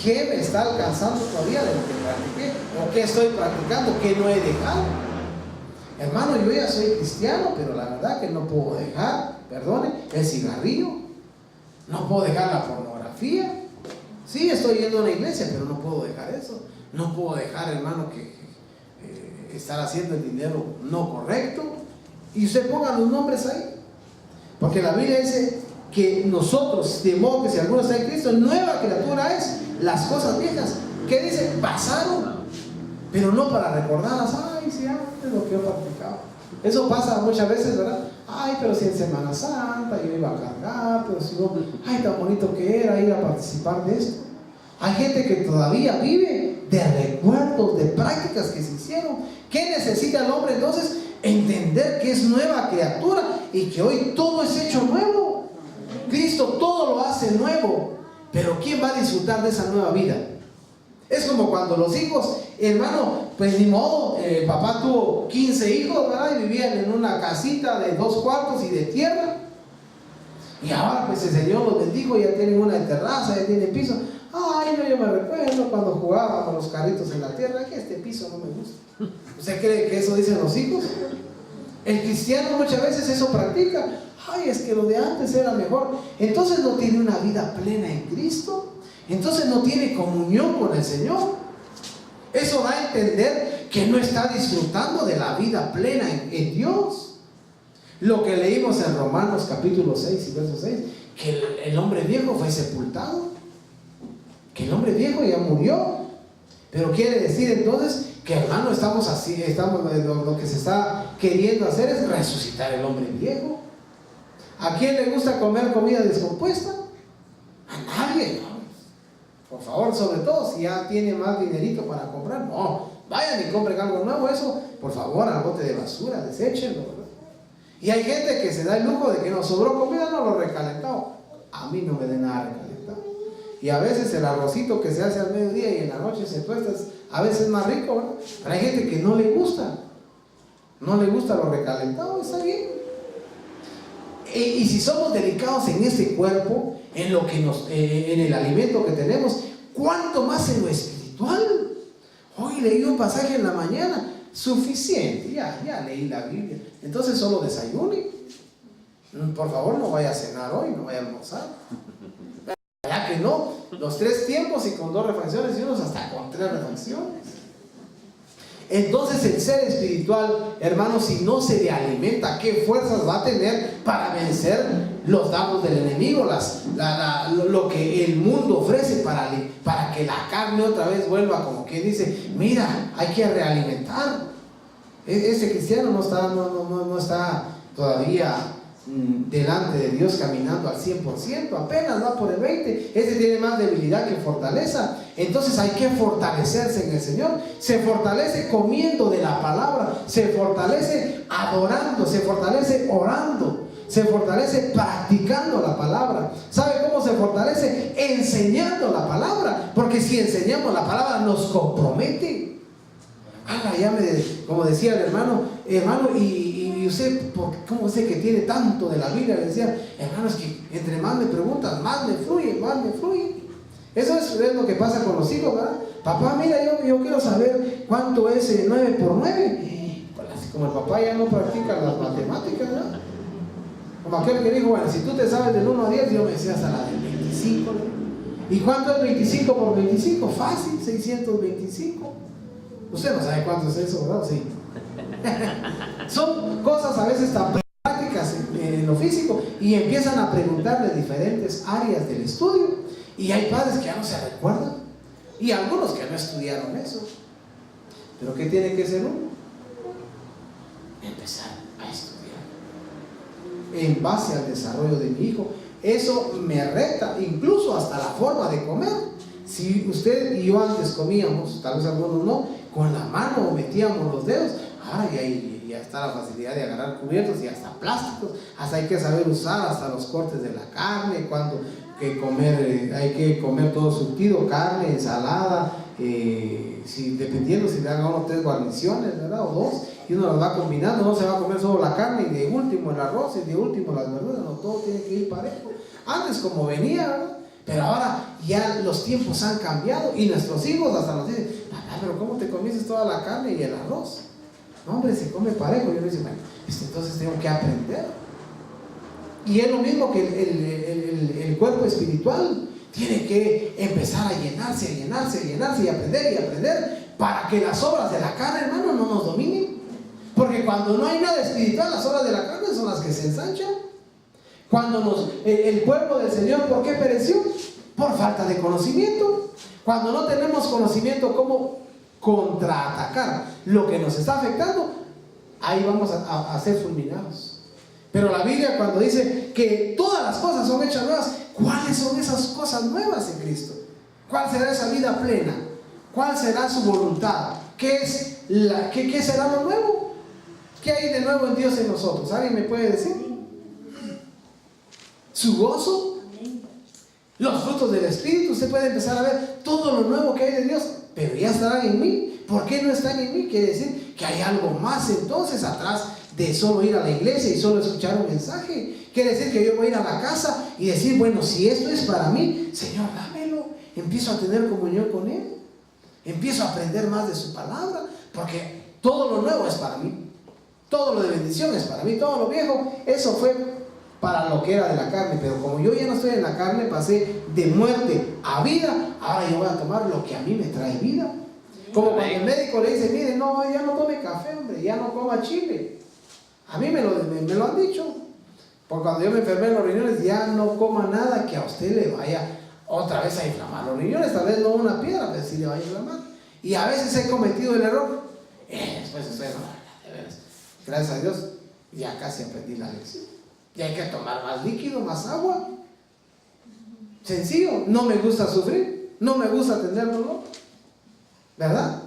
¿qué me está alcanzando todavía de lo que practiqué? ¿O qué estoy practicando? ¿Qué no he dejado? Hermano, yo ya soy cristiano, pero la verdad que no puedo dejar, perdone, el cigarrillo. No puedo dejar la pornografía. Sí, estoy yendo a una iglesia, pero no puedo dejar eso. No puedo dejar, hermano, que estar haciendo el dinero no correcto. Y usted ponga los nombres ahí. Porque la Biblia dice que nosotros, de modo que si alguno está en Cristo, nueva criatura es. Las cosas viejas, ¿qué dice? Pasaron. Pero no para recordarlas. Ay, sí, antes lo que yo practicaba. Eso pasa muchas veces, ¿verdad? Ay, pero si en Semana Santa yo iba a cargar, pero si no, ay, tan bonito que era ir a participar de esto. Hay gente que todavía vive de recuerdos, de prácticas que se hicieron. ¿Qué necesita el hombre entonces? Entender que es nueva criatura y que hoy todo es hecho nuevo. Cristo todo lo hace nuevo. Pero ¿quién va a disfrutar de esa nueva vida? Es como cuando los hijos, hermano, pues ni modo, el papá tuvo 15 hijos, ¿verdad? Y vivían en una casita de 2 cuartos y de tierra. Y ahora pues el Señor los bendijo, ya tienen una terraza, ya tienen piso. Ay, no, yo me recuerdo cuando jugaba con los carritos en la tierra, que este piso no me gusta. ¿Usted cree que eso dicen los hijos? El cristiano muchas veces eso practica. Ay, es que lo de antes era mejor. Entonces no tiene una vida plena en Cristo. Entonces no tiene comunión con el Señor. Eso da a entender que no está disfrutando de la vida plena en Dios. Lo que leímos en Romanos capítulo 6 y verso 6, que el hombre viejo fue sepultado, que el hombre viejo ya murió. Pero quiere decir entonces que, hermano, estamos así, lo que se está queriendo hacer es resucitar el hombre viejo. ¿A quién le gusta comer comida descompuesta? A nadie, ¿no? Por favor, sobre todo si ya tiene más dinerito para comprar, no, vayan y compren algo nuevo, eso, por favor, al bote de basura, deséchenlo, ¿verdad? Y hay gente que se da el lujo de que nos sobró comida, no lo recalentado. A mí no me da nada recalentado. Y a veces el arrocito que se hace al mediodía y en la noche se tuesta, a veces es más rico, ¿verdad? Pero hay gente que no le gusta lo recalentado, está bien. Y si somos delicados en este cuerpo, en lo que en el alimento que tenemos, ¿cuánto más en lo espiritual? Hoy leí un pasaje en la mañana, suficiente, ya leí la Biblia, entonces solo desayune. Por favor, no vaya a cenar hoy, no vaya a almorzar. ¿Verdad que no? Los 3 tiempos y con 2 refacciones y unos hasta con 3 refacciones. Entonces el ser espiritual, hermano, si no se le alimenta, ¿qué fuerzas va a tener para vencer los dardos del enemigo? Lo que el mundo ofrece para que la carne otra vez vuelva, como quien dice, mira, hay que realimentar. Ese cristiano no está todavía delante de Dios caminando al 100%, apenas va por el 20%. Ese tiene más debilidad que fortaleza. Entonces hay que fortalecerse en el Señor. Se fortalece comiendo de la palabra, se fortalece adorando, se fortalece orando, se fortalece practicando la palabra. ¿Sabe cómo se fortalece? Enseñando la palabra, porque si enseñamos la palabra nos compromete. Como decía el hermano, y usted, ¿cómo sé que tiene tanto de la Biblia? Le decía, hermano, es que entre más me preguntas, más me fluye. Eso es lo que pasa con los hijos, ¿verdad? Papá, mira, yo quiero saber cuánto es 9 por 9. Como el papá ya no practica las matemáticas, ¿verdad? Como aquel que dijo, bueno, si tú te sabes del 1 a 10, yo me decía hasta la del 25, ¿no? ¿Y cuánto es 25 por 25? Fácil, 625. Usted no sabe cuánto es eso, ¿verdad? Sí. Son cosas a veces tan prácticas en lo físico, y empiezan a preguntarle diferentes áreas del estudio, y hay padres que ya no se recuerdan, y algunos que no estudiaron eso. Pero ¿qué tiene que ser uno? Empezar a estudiar en base al desarrollo de mi hijo. Eso me reta, incluso hasta la forma de comer. Si usted y yo antes comíamos, tal vez algunos no, con la mano metíamos los dedos, y ahí ya está la facilidad de agarrar cubiertos y hasta plásticos, hasta hay que saber usar hasta los cortes de la carne, cuando hay que comer todo surtido, carne, ensalada, dependiendo si le hagan 1 o 3 guarniciones, ¿verdad? O 2, y uno las va combinando, no se va a comer solo la carne y de último el arroz y de último las verduras, no, todo tiene que ir parejo. Antes como venía, ¿verdad? Pero ahora ya los tiempos han cambiado y nuestros hijos hasta nos dicen, papá, pero ¿cómo te comiste toda la carne y el arroz? No, hombre, se come parejo. Yo le digo, bueno, entonces tengo que aprender. Y es lo mismo que el cuerpo espiritual. Tiene que empezar a llenarse y aprender para que las obras de la carne, hermano, no nos dominen. Porque cuando no hay nada espiritual, las obras de la carne son las que se ensanchan. Cuando el pueblo del Señor, ¿por qué pereció? Por falta de conocimiento. Cuando no tenemos conocimiento, ¿cómo contraatacar lo que nos está afectando? Ahí vamos a ser fulminados. Pero la Biblia, cuando dice que todas las cosas son hechas nuevas, ¿cuáles son esas cosas nuevas en Cristo? ¿Cuál será esa vida plena? ¿Cuál será su voluntad? ¿Qué será lo nuevo? ¿Qué hay de nuevo en Dios en nosotros? ¿Alguien me puede decir? Su gozo, los frutos del Espíritu. Usted puede empezar a ver todo lo nuevo que hay de Dios, pero ya estarán en mí. ¿Por qué no están en mí? Quiere decir que hay algo más entonces atrás de solo ir a la iglesia y solo escuchar un mensaje. Quiere decir que yo voy a ir a la casa y decir, bueno, si esto es para mí, Señor, dámelo. Empiezo a tener comunión con Él, empiezo a aprender más de su palabra, porque todo lo nuevo es para mí, todo lo de bendición es para mí, todo lo viejo, eso fue para lo que era de la carne. Pero como yo ya no estoy en la carne, pasé de muerte a vida, ahora yo voy a tomar lo que a mí me trae vida. Como cuando el médico le dice, mire, no, ya no tome café, hombre, ya no coma chile. A mí me lo han dicho. Porque cuando yo me enfermé en los riñones, ya no coma nada que a usted le vaya otra vez a inflamar los riñones. Tal vez no una piedra, pero sí le vaya a inflamar. Y a veces he cometido el error. Después estoy, de veras, gracias a Dios, ya casi aprendí la lección. Ya hay que tomar más líquido, más agua. Sencillo, no me gusta sufrir, no me gusta tener dolor, ¿verdad?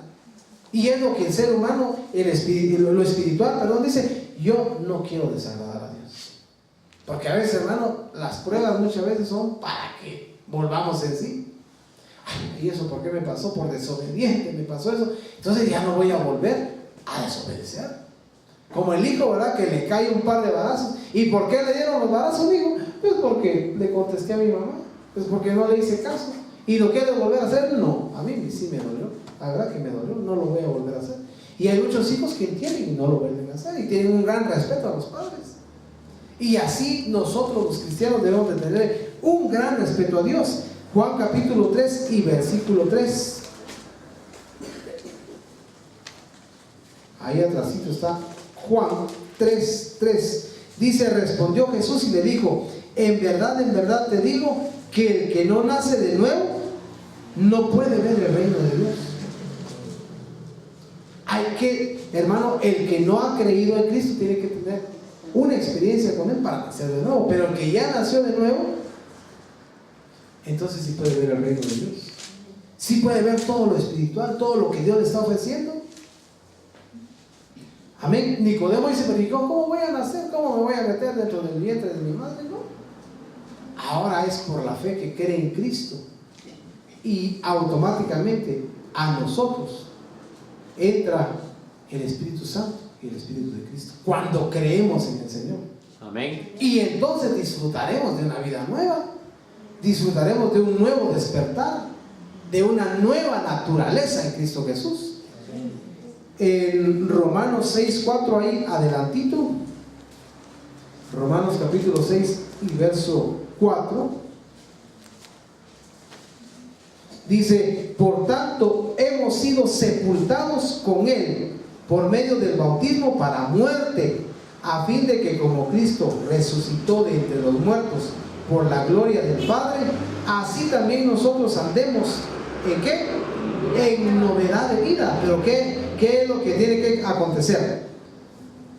Y es lo que el ser humano, lo espiritual, perdón, dice: yo no quiero desagradar a Dios. Porque a veces, hermano, las pruebas muchas veces son para que volvamos en sí. Ay, ¿y eso por qué me pasó? Por desobediente me pasó eso. Entonces ya no voy a volver a desobedecer. Como el hijo, ¿verdad? Que le cae un par de varazos. ¿Y por qué le dieron los varazos, hijo? Pues porque le contesté a mi mamá. Pues porque no le hice caso. ¿Y lo quiero volver a hacer? No, a mí sí me dolió. La verdad que me dolió, no lo voy a volver a hacer. Y hay muchos hijos que entienden y no lo vuelven a hacer. Y tienen un gran respeto a los padres. Y así nosotros los cristianos debemos de tener un gran respeto a Dios. Juan capítulo 3 y versículo 3. Ahí atrásito está Juan 3:3. Dice: respondió Jesús y le dijo: en verdad te digo que el que no nace de nuevo no puede ver el reino de Dios. Hay que, hermano, el que no ha creído en Cristo tiene que tener una experiencia con Él para nacer de nuevo. Pero el que ya nació de nuevo, entonces sí puede ver el reino de Dios. Sí puede ver todo lo espiritual, todo lo que Dios le está ofreciendo. Amén. Nicodemo dice: pero ¿cómo voy a nacer? ¿Cómo me voy a meter dentro del vientre de mi madre? No. Ahora es por la fe que cree en Cristo. Y automáticamente a nosotros entra el Espíritu Santo y el Espíritu de Cristo cuando creemos en el Señor. Amén. Y entonces disfrutaremos de una vida nueva, disfrutaremos de un nuevo despertar, de una nueva naturaleza en Cristo Jesús. En Romanos 6:4, ahí adelantito, Romanos capítulo 6 y verso 4, dice: por tanto hemos sido sepultados con Él por medio del bautismo para muerte, a fin de que como Cristo resucitó de entre los muertos por la gloria del Padre, así también nosotros andemos ¿en qué? En novedad de vida. Pero ¿qué es lo que tiene que acontecer?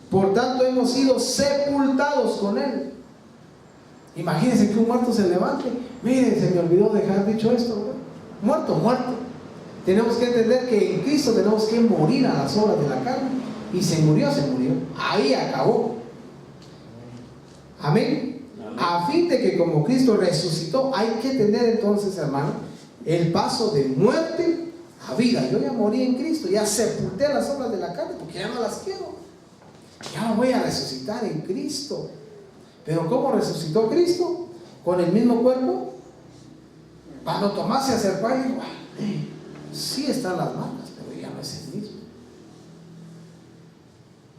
Por tanto hemos sido sepultados con Él. Imagínense que un muerto se levante. Miren, se me olvidó dejar dicho esto, ¿no? Muerto. Tenemos que entender que en Cristo tenemos que morir a las obras de la carne. Y se murió. Ahí acabó. Amén. A fin de que como Cristo resucitó, hay que tener entonces, hermano, el paso de muerte a vida. Yo ya morí en Cristo, ya sepulté las obras de la carne porque ya no las quiero. Ya voy a resucitar en Cristo. Pero ¿cómo resucitó Cristo? Con el mismo cuerpo. Cuando Tomás se acercó y dijo: sí están las marcas, pero ya no es el mismo.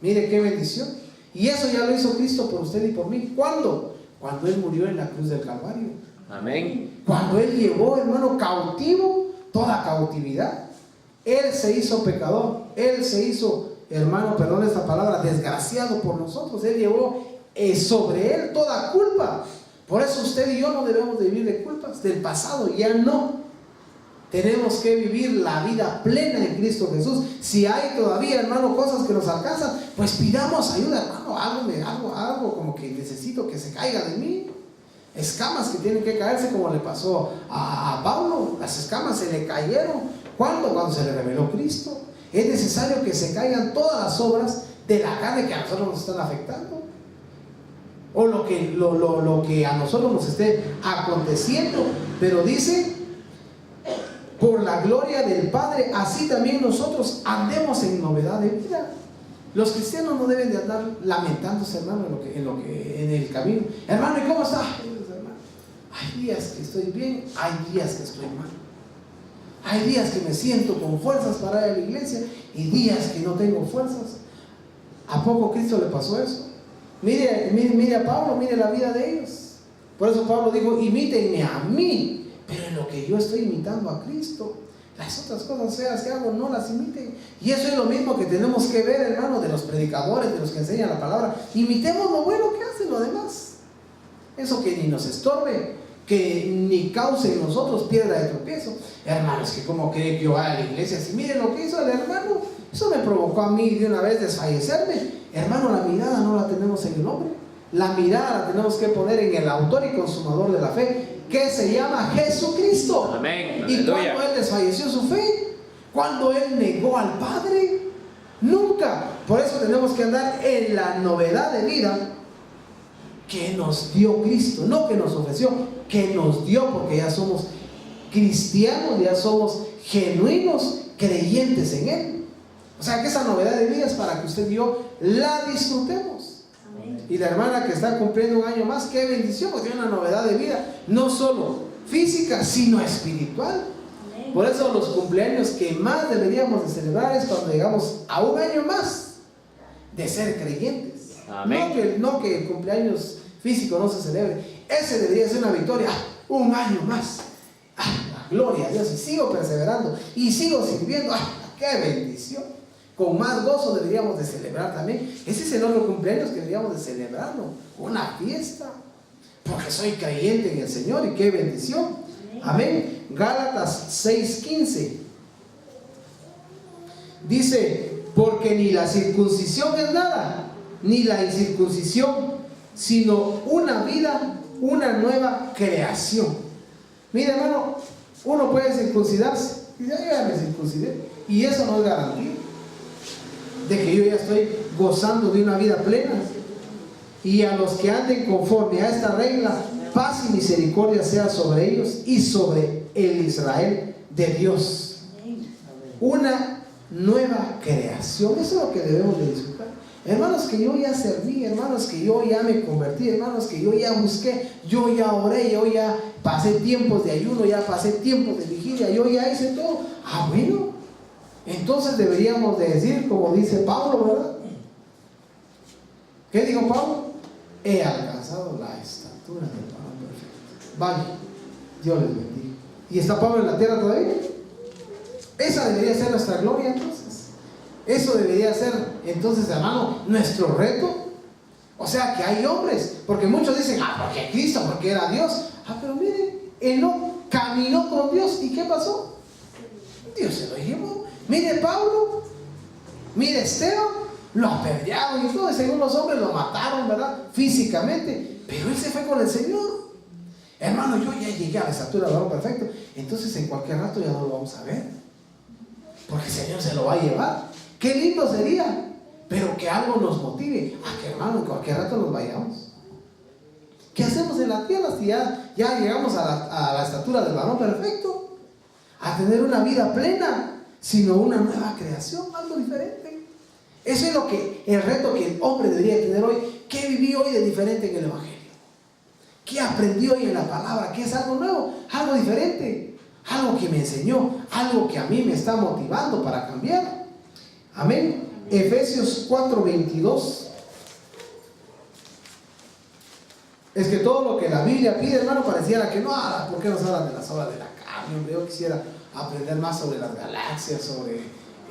Mire qué bendición. Y eso ya lo hizo Cristo por usted y por mí. ¿Cuándo? Cuando Él murió en la cruz del Calvario. Amén. Cuando Él llevó, hermano, cautivo toda cautividad. Él se hizo pecador. Él se hizo, hermano, perdón esta palabra, desgraciado por nosotros. Él llevó sobre Él toda culpa. Por eso usted y yo no debemos de vivir de culpas del pasado. Ya no. Tenemos que vivir la vida plena en Cristo Jesús. Si hay todavía, hermano, cosas que nos alcanzan, pues pidamos ayuda, hermano. Algo como que necesito que se caiga de mí. Escamas que tienen que caerse, como le pasó a Pablo. Las escamas se le cayeron. ¿Cuándo? Cuando se le reveló Cristo. Es necesario que se caigan todas las obras de la carne que a nosotros nos están afectando, o lo que a nosotros nos esté aconteciendo. Pero dice: por la gloria del Padre, así también nosotros andemos en novedad de vida. Los cristianos no deben de andar lamentándose, hermano, en el camino. Hermano, ¿y cómo está? Hay días que estoy bien, hay días que estoy mal. Hay días que me siento con fuerzas para ir a la iglesia y días que no tengo fuerzas. ¿A poco Cristo le pasó eso? Mire a Pablo, mire la vida de ellos. Por eso Pablo dijo: imítenme a mí, pero en lo que yo estoy imitando a Cristo. Las otras cosas feas que hago, no las imiten. Y eso es lo mismo que tenemos que ver, hermano, de los predicadores, de los que enseñan la palabra. Imitemos lo bueno que hacen los demás. Eso que ni nos estorbe, que ni cause en nosotros piedra de tropiezo. Hermanos, que como cree que yo vaya a la iglesia, si miren lo que hizo el hermano, eso me provocó a mí de una vez desfallecerme. Hermano, la mirada no la tenemos en el hombre, la mirada la tenemos que poner en el autor y consumador de la fe, que se llama Jesucristo. Amén. Y cuando él desfalleció su fe, cuando él negó al Padre, nunca. Por eso tenemos que andar en la novedad de vida que nos dio Cristo, no que nos ofreció, que nos dio, porque ya somos cristianos, ya somos genuinos creyentes en Él. O sea que esa novedad de vida es para que usted y yo la disfrutemos. Amén. Y la hermana que está cumpliendo un año más, qué bendición, porque tiene una novedad de vida, no solo física, sino espiritual. Amén. Por eso los cumpleaños que más deberíamos de celebrar es cuando llegamos a un año más de ser creyentes. Amén. No que el cumpleaños físico no se celebre, ese debería ser una victoria. Un año más, gloria a Dios, y sigo perseverando y sigo sirviendo. ¡Qué bendición! Con más gozo deberíamos de celebrar también. Ese es el otro cumpleaños que deberíamos de celebrarlo, una fiesta, porque soy creyente en el Señor, y qué bendición. Amén. Gálatas 6:15 dice: porque ni la circuncisión es nada, ni la incircuncisión, sino una vida, una nueva creación. Mira, hermano, uno puede circuncidarse y ya me circuncidé, y eso no es garantía de que yo ya estoy gozando de una vida plena. Y a los que anden conforme a esta regla, paz y misericordia sea sobre ellos y sobre el Israel de Dios. Una nueva creación, eso es lo que debemos de disfrutar. Hermanos, que yo ya serví, hermanos, que yo ya me convertí, hermanos, que yo ya busqué, yo ya oré, yo ya pasé tiempos de ayuno, ya pasé tiempos de vigilia, yo ya hice todo. Bueno, entonces deberíamos de decir, como dice Pablo, ¿verdad? ¿Qué dijo Pablo? He alcanzado la estatura del varón perfecto. Vale, Dios les bendiga. ¿Y está Pablo en la tierra todavía? Esa debería ser nuestra gloria, entonces. Eso debería ser, entonces, hermano, nuestro reto. O sea, que hay hombres, porque muchos dicen, porque Cristo, porque era Dios. Pero miren, él no caminó con Dios. ¿Y qué pasó? Dios se lo llevó. Mire Pablo, mire Esteban, lo apedrearon y todo, y según los hombres lo mataron, ¿verdad? Físicamente, pero él se fue con el Señor. Hermano, yo ya llegué a la estatura del varón perfecto, entonces en cualquier rato ya no lo vamos a ver, porque el Señor se lo va a llevar. Qué lindo sería, pero que algo nos motive a que, hermano, en cualquier rato nos vayamos. ¿Qué hacemos en la tierra si ya llegamos a la estatura del varón perfecto? A tener una vida plena, sino una nueva creación, algo diferente. Eso es el reto que el hombre debería tener hoy. ¿Qué viví hoy de diferente en el Evangelio? ¿Qué aprendí hoy en la palabra? ¿Qué es algo nuevo? Algo diferente, algo que me enseñó, algo que a mí me está motivando para cambiar. Amén. Efesios 4:22. Es que todo lo que la Biblia pide, hermano, pareciera que no, ¿por qué nos hablan de las obras de la carne? Hombre, yo quisiera aprender más sobre las galaxias, sobre,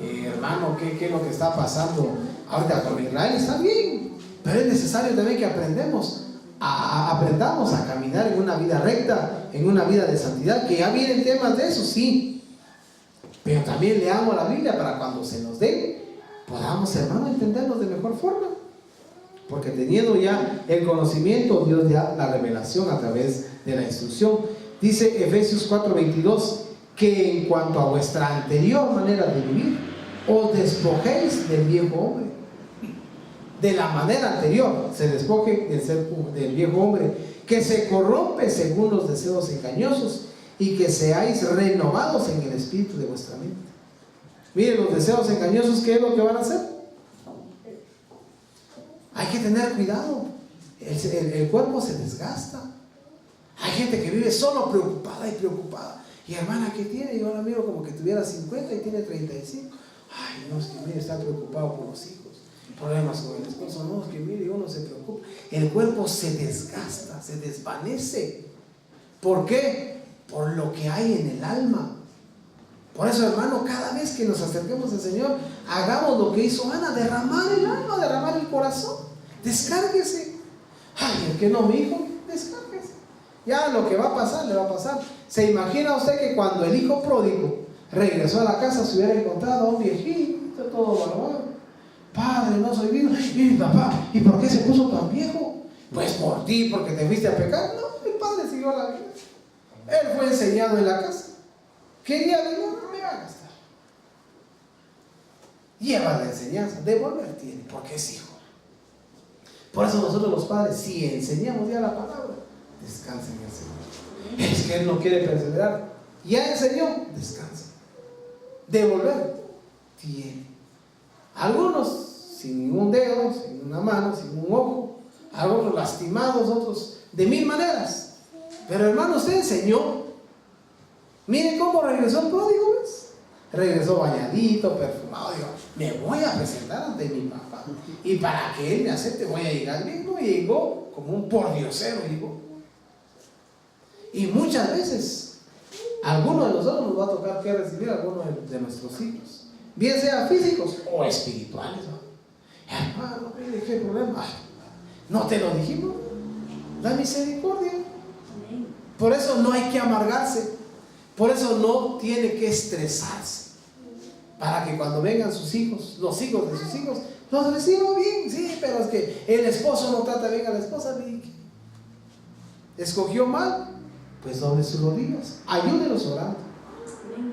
hermano, qué es lo que está pasando ahorita con Israel. Está bien, pero es necesario también que aprendamos a caminar en una vida recta, en una vida de santidad, que ya vienen temas de eso, sí, pero también leamos la Biblia para cuando se nos dé, podamos, hermano, entendernos de mejor forma, porque teniendo ya el conocimiento, Dios da la revelación a través de la instrucción. Dice Efesios 4:22, que en cuanto a vuestra anterior manera de vivir, os despojéis del viejo hombre. De la manera anterior se despoje del viejo hombre, que se corrompe según los deseos engañosos, y que seáis renovados en el espíritu de vuestra mente. Miren, los deseos engañosos, ¿qué es lo que van a hacer? Hay que tener cuidado. El cuerpo se desgasta. Hay gente que vive solo preocupada y preocupada. Y hermana, ¿qué tiene? Yo la miro como que tuviera 50 y tiene 35. Ay, no, es que mire, está preocupado por los hijos. Problemas con el esposo. No, es que mire, uno se preocupa. El cuerpo se desgasta, se desvanece. ¿Por qué? Por lo que hay en el alma. Por eso, hermano, cada vez que nos acerquemos al Señor, hagamos lo que hizo Ana: derramar el alma, derramar el corazón. Descárguese. Ay, el que no, mi hijo, descárguese. Ya lo que va a pasar, le va a pasar. ¿Se imagina usted que cuando el hijo pródigo regresó a la casa se hubiera encontrado a un viejito todo barbado? Padre, no soy vino. Y mi papá, ¿y por qué se puso tan viejo? Pues por ti, porque te fuiste a pecar. No, el padre siguió la vida. Él fue enseñado en la casa. Quería dinero, no me va a gastar. Lleva la enseñanza, devolver tiene, porque es hijo. Por eso nosotros los padres, si enseñamos ya la palabra, descansen en el Señor. Es que Él no quiere perseverar. Ya enseñó, descansa. Devolver tiene. Algunos sin ningún dedo, sin una mano, sin un ojo, algunos lastimados, otros de mil maneras. Pero hermano, usted enseñó. Miren cómo regresó el pródigo, ¿ves? Regresó bañadito, perfumado. Digo, me voy a presentar ante mi papá. Y para que él me acepte, voy a llegar bien. No llegó como un pordiosero, llegó. Y muchas veces, a alguno de nosotros nos va a tocar que recibir a alguno de nuestros hijos, bien sea físicos o espirituales, ¿no? Hermano, mire, ¿qué problema? ¿No te lo dijimos? La misericordia. Por eso no hay que amargarse. Por eso no tiene que estresarse. Para que cuando vengan sus hijos, los hijos de sus hijos, los reciban bien. Sí, pero es que el esposo no trata bien a la esposa. Escogió mal, pues doble sus rodillas. Ayúdenos orando.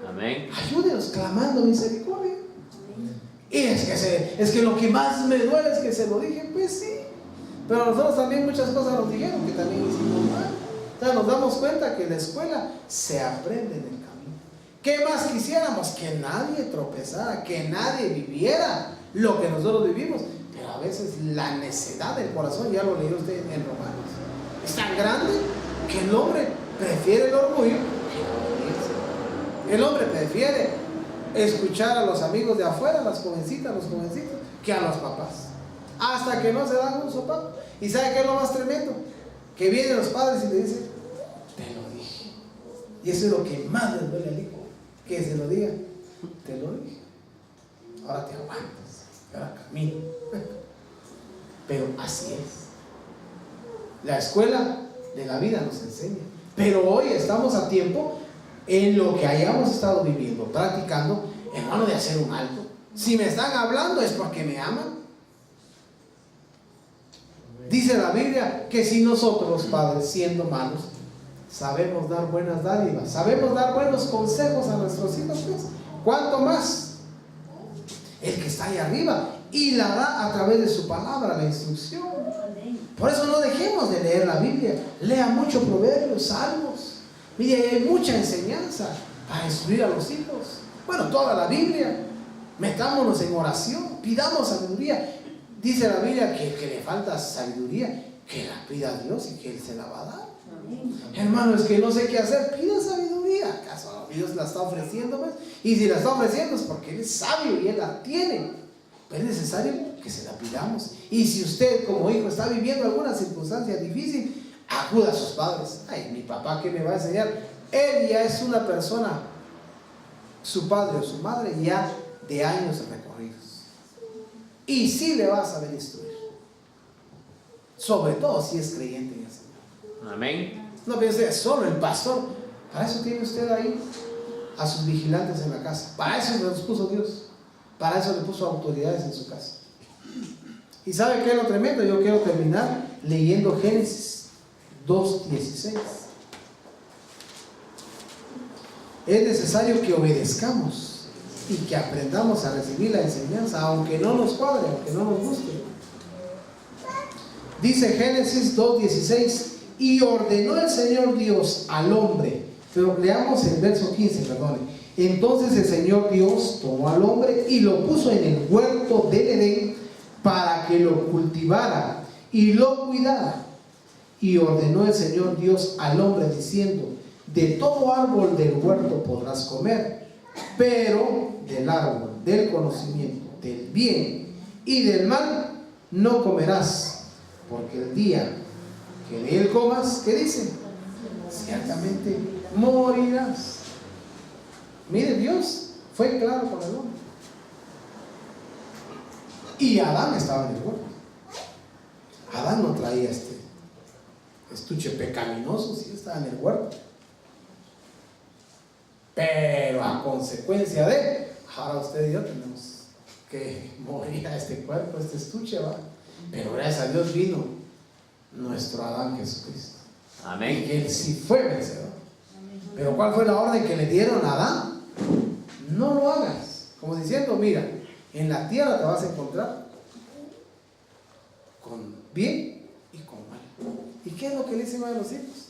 Amén. Ayúdenos clamando misericordia. Y es que lo que más me duele es que se lo dije, pues sí. Pero nosotros también muchas cosas nos dijeron que también hicimos mal. O sea, nos damos cuenta que en la escuela se aprende en el camino. ¿Qué más quisiéramos? Que nadie tropezara, que nadie viviera lo que nosotros vivimos. Pero a veces la necedad del corazón, ya lo leyó usted en Romanos, es tan grande que el hombre prefiere el orgullo que la obediencia. El hombre prefiere escuchar a los amigos de afuera, las jovencitas, los jovencitos, que a los papás. Hasta que no se dan un sopapo. ¿Y sabe qué es lo más tremendo? Que vienen los padres y le dicen, te lo dije. Y eso es lo que más les duele al hijo, que se lo diga, te lo dije. Ahora te aguantas, ahora camino. Pero así es. La escuela de la vida nos enseña. Pero hoy estamos a tiempo, en lo que hayamos estado viviendo, practicando, hermano, de hacer un alto. Si me están hablando es porque me aman. Dice la Biblia que si nosotros los padres, siendo malos, sabemos dar buenas dádivas, sabemos dar buenos consejos a nuestros hijos, pues, ¿cuánto más el que está ahí arriba? Y la da a través de su palabra, la instrucción. Por eso no dejemos de leer la Biblia. Lea mucho Proverbios, Salmos. Mire, hay mucha enseñanza para instruir a los hijos. Bueno, toda la Biblia. Metámonos en oración, pidamos sabiduría. Dice la Biblia que el que le falta sabiduría, que la pida a Dios y que Él se la va a dar. Hermano, es que no sé qué hacer, pida sabiduría. ¿Acaso Dios la está ofreciendo? Pues? Y si la está ofreciendo es porque Él es sabio y Él la tiene. Pero es necesario que se la pidamos. Y si usted como hijo está viviendo alguna circunstancia difícil, acuda a sus padres. Ay, mi papá, ¿qué me va a enseñar? Él ya es una persona, su padre o su madre, ya de años recorridos. Y sí le va a saber instruir. Sobre todo si es creyente en el Señor. Amén. No piense, solo el pastor. Para eso tiene usted ahí a sus vigilantes en la casa. Para eso los puso Dios. Para eso le puso autoridades en su casa. ¿Y sabe qué es lo tremendo? Yo quiero terminar leyendo Génesis 2:16. Es necesario que obedezcamos y que aprendamos a recibir la enseñanza, aunque no nos cuadre, aunque no nos guste. Dice Génesis 2:16, y ordenó el Señor Dios al hombre, pero leamos el verso 15, perdón. Entonces el Señor Dios tomó al hombre y lo puso en el huerto del Edén para que lo cultivara y lo cuidara. Y ordenó el Señor Dios al hombre diciendo, de todo árbol del huerto podrás comer, pero del árbol del conocimiento del bien y del mal no comerás, porque el día que de él comas, ¿qué dice? Ciertamente morirás. Mire, Dios fue claro con el hombre. Y Adán estaba en el huerto. Adán no traía este estuche pecaminoso, sí estaba en el huerto. Pero a consecuencia de, ahora usted y yo tenemos que morir a este cuerpo, a este estuche, ¿va? Pero gracias a Dios vino nuestro Adán Jesucristo. Amén. Y que él sí fue vencedor. Pero ¿cuál fue la orden que le dieron a Adán? No lo hagas. Como diciendo, mira, en la tierra te vas a encontrar con bien y con mal. ¿Y qué es lo que le dicen a los hijos?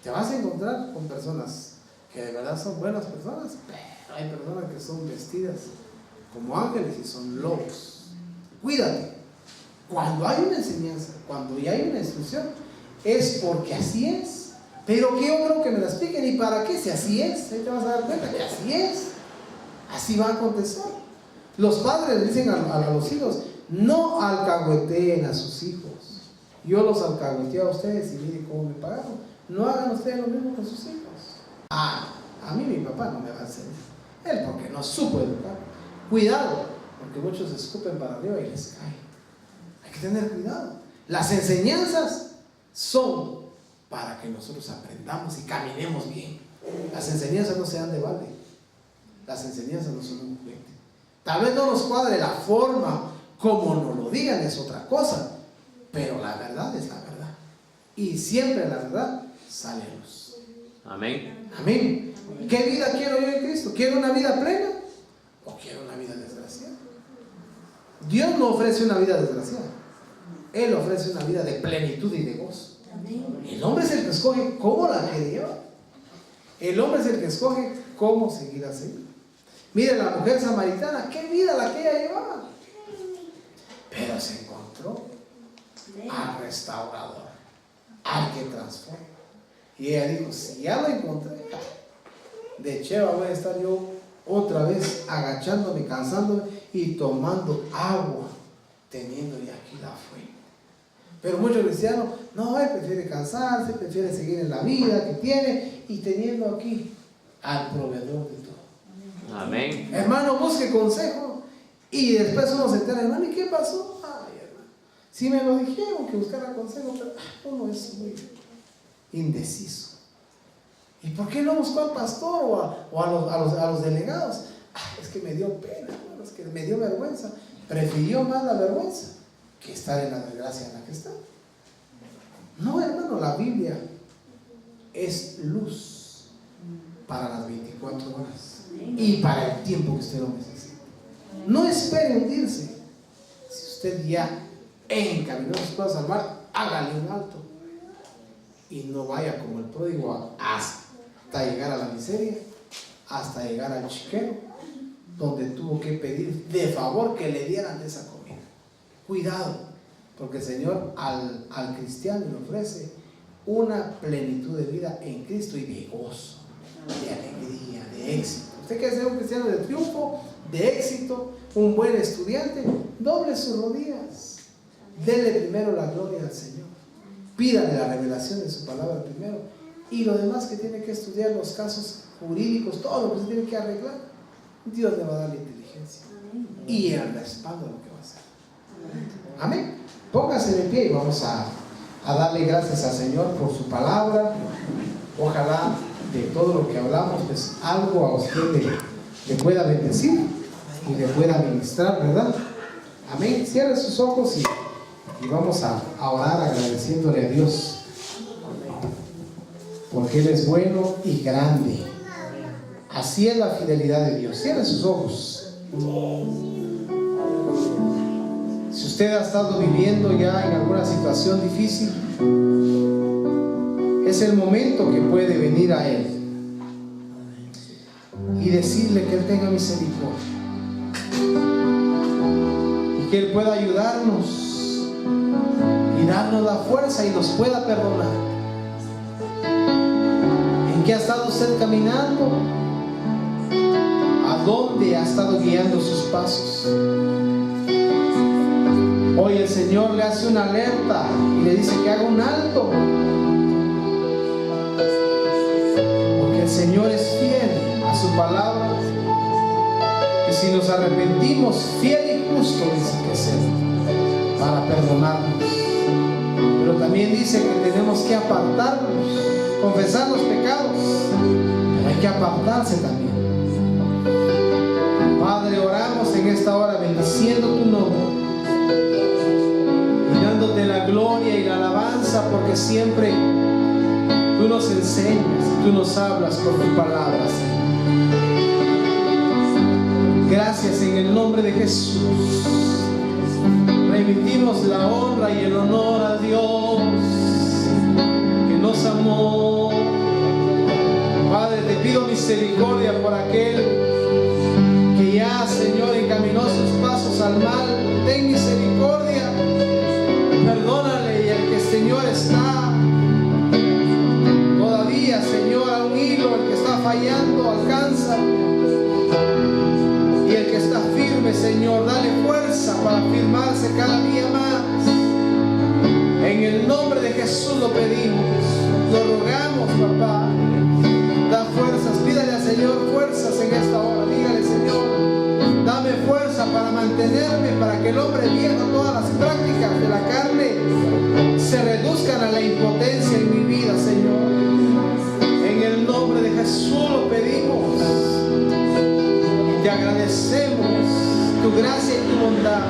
Te vas a encontrar con personas que de verdad son buenas personas, pero hay personas que son vestidas como ángeles y son lobos. Cuídate. Cuando hay una enseñanza, cuando ya hay una instrucción, es porque así es. Pero que yo creo que me la expliquen. ¿Y para qué? Si así es, ahí te vas a dar cuenta que así es. Así va a acontecer. Los padres dicen a los hijos, no alcahueteen a sus hijos. Yo los alcahueteo a ustedes y miren cómo me pagaron. No hagan ustedes lo mismo con sus hijos. A mí mi papá no me va a enseñar. Él porque no supo educar. Cuidado, porque muchos escupen para arriba y les cae. Hay que tener cuidado. Las enseñanzas son para que nosotros aprendamos y caminemos bien. Las enseñanzas no se dan de balde. Las enseñanzas no son un juguete. Tal vez no nos cuadre la forma como nos lo digan, es otra cosa, pero la verdad es la verdad. Y siempre la verdad sale a luz. Amén. Amén. ¿Qué vida quiero yo en Cristo? ¿Quiero una vida plena o quiero una vida desgraciada? Dios no ofrece una vida desgraciada. Él ofrece una vida de plenitud y de gozo. El hombre es el que escoge cómo la quiere llevar. El hombre es el que escoge cómo seguir a seguir. Mire la mujer samaritana, qué vida la que ella llevaba. Pero se encontró al restaurador, al que transforma. Y ella dijo, si ya lo encontré, de Cheva voy a estar yo otra vez agachándome, cansándome y tomando agua, teniendo ya aquí la fuente. Pero muchos cristianos, no, él prefiere cansarse, prefiere seguir en la vida que tiene y teniendo aquí al proveedor de todo. Amén. Hermano, busque consejo y después uno se entera, hermano, ¿y qué pasó? Ay, hermano, si me lo dijeron que buscara consejo, pero uno es muy indeciso. ¿Y por qué no buscó al pastor o a los delegados? Es que me dio pena, hermano, es que me dio vergüenza. Prefirió más la vergüenza que estar en la desgracia en la que está. No, hermano, la Biblia es luz para las 24 horas y para el tiempo que usted lo necesite. No espere hundirse. Si usted ya encaminó sus cosas al mar, hágale un alto y no vaya como el pródigo hasta llegar a la miseria, hasta llegar al chiquero, donde tuvo que pedir de favor que le dieran de esa comida. Cuidado, porque el Señor al cristiano le ofrece una plenitud de vida en Cristo y de gozo, de alegría, de éxito. Usted quiere ser un cristiano de triunfo, de éxito, un buen estudiante, doble sus rodillas, dele primero la gloria al Señor, pídale la revelación de su palabra primero, y lo demás que tiene que estudiar, los casos jurídicos, todo lo que se tiene que arreglar, Dios le va a dar la inteligencia y el respaldo a lo que va a hacer. Amén. Póngase de pie y vamos a darle gracias al Señor por su palabra. Ojalá de todo lo que hablamos, pues algo a usted le pueda bendecir y le pueda ministrar, ¿verdad? Amén. Cierre sus ojos y vamos a orar agradeciéndole a Dios, porque Él es bueno y grande. Así es la fidelidad de Dios. Cierre sus ojos. Si usted ha estado viviendo ya en alguna situación difícil, es el momento que puede venir a Él y decirle que Él tenga misericordia y que Él pueda ayudarnos y darnos la fuerza y nos pueda perdonar. ¿En qué ha estado usted caminando? ¿A dónde ha estado guiando sus pasos? Hoy el Señor le hace una alerta y le dice que haga un alto, porque el Señor es fiel a su palabra, que si nos arrepentimos, fiel y justo dice que es Él para perdonarnos. Pero también dice que tenemos que apartarnos, confesar los pecados, pero hay que apartarse también. Padre, oramos en esta hora bendiciendo tu nombre y dándote la gloria y la alabanza, porque siempre tú nos enseñas, tú nos hablas por tu palabra, Señor. Gracias en el nombre de Jesús. Remitimos la honra y el honor a Dios que nos amó. Padre, te pido misericordia por aquel que ya, Señor, encaminó sus pasos al mal. Ten misericordia, perdónale. Y el que, Señor, está todavía, Señor, a un hilo, el que está fallando, alcanza. Y el que está firme, Señor, dale fuerza para firmarse cada día más. En el nombre de Jesús lo pedimos, lo rogamos, papá. Da fuerzas, pídale al Señor fuerzas en esta hora. Dígale, Señor, dame fuerza para mantenerme, para que el hombre viejo, todas las prácticas de la carne se reduzcan a la impotencia en mi vida, Señor. En el nombre de Jesús lo pedimos. Te agradecemos tu gracia y tu bondad.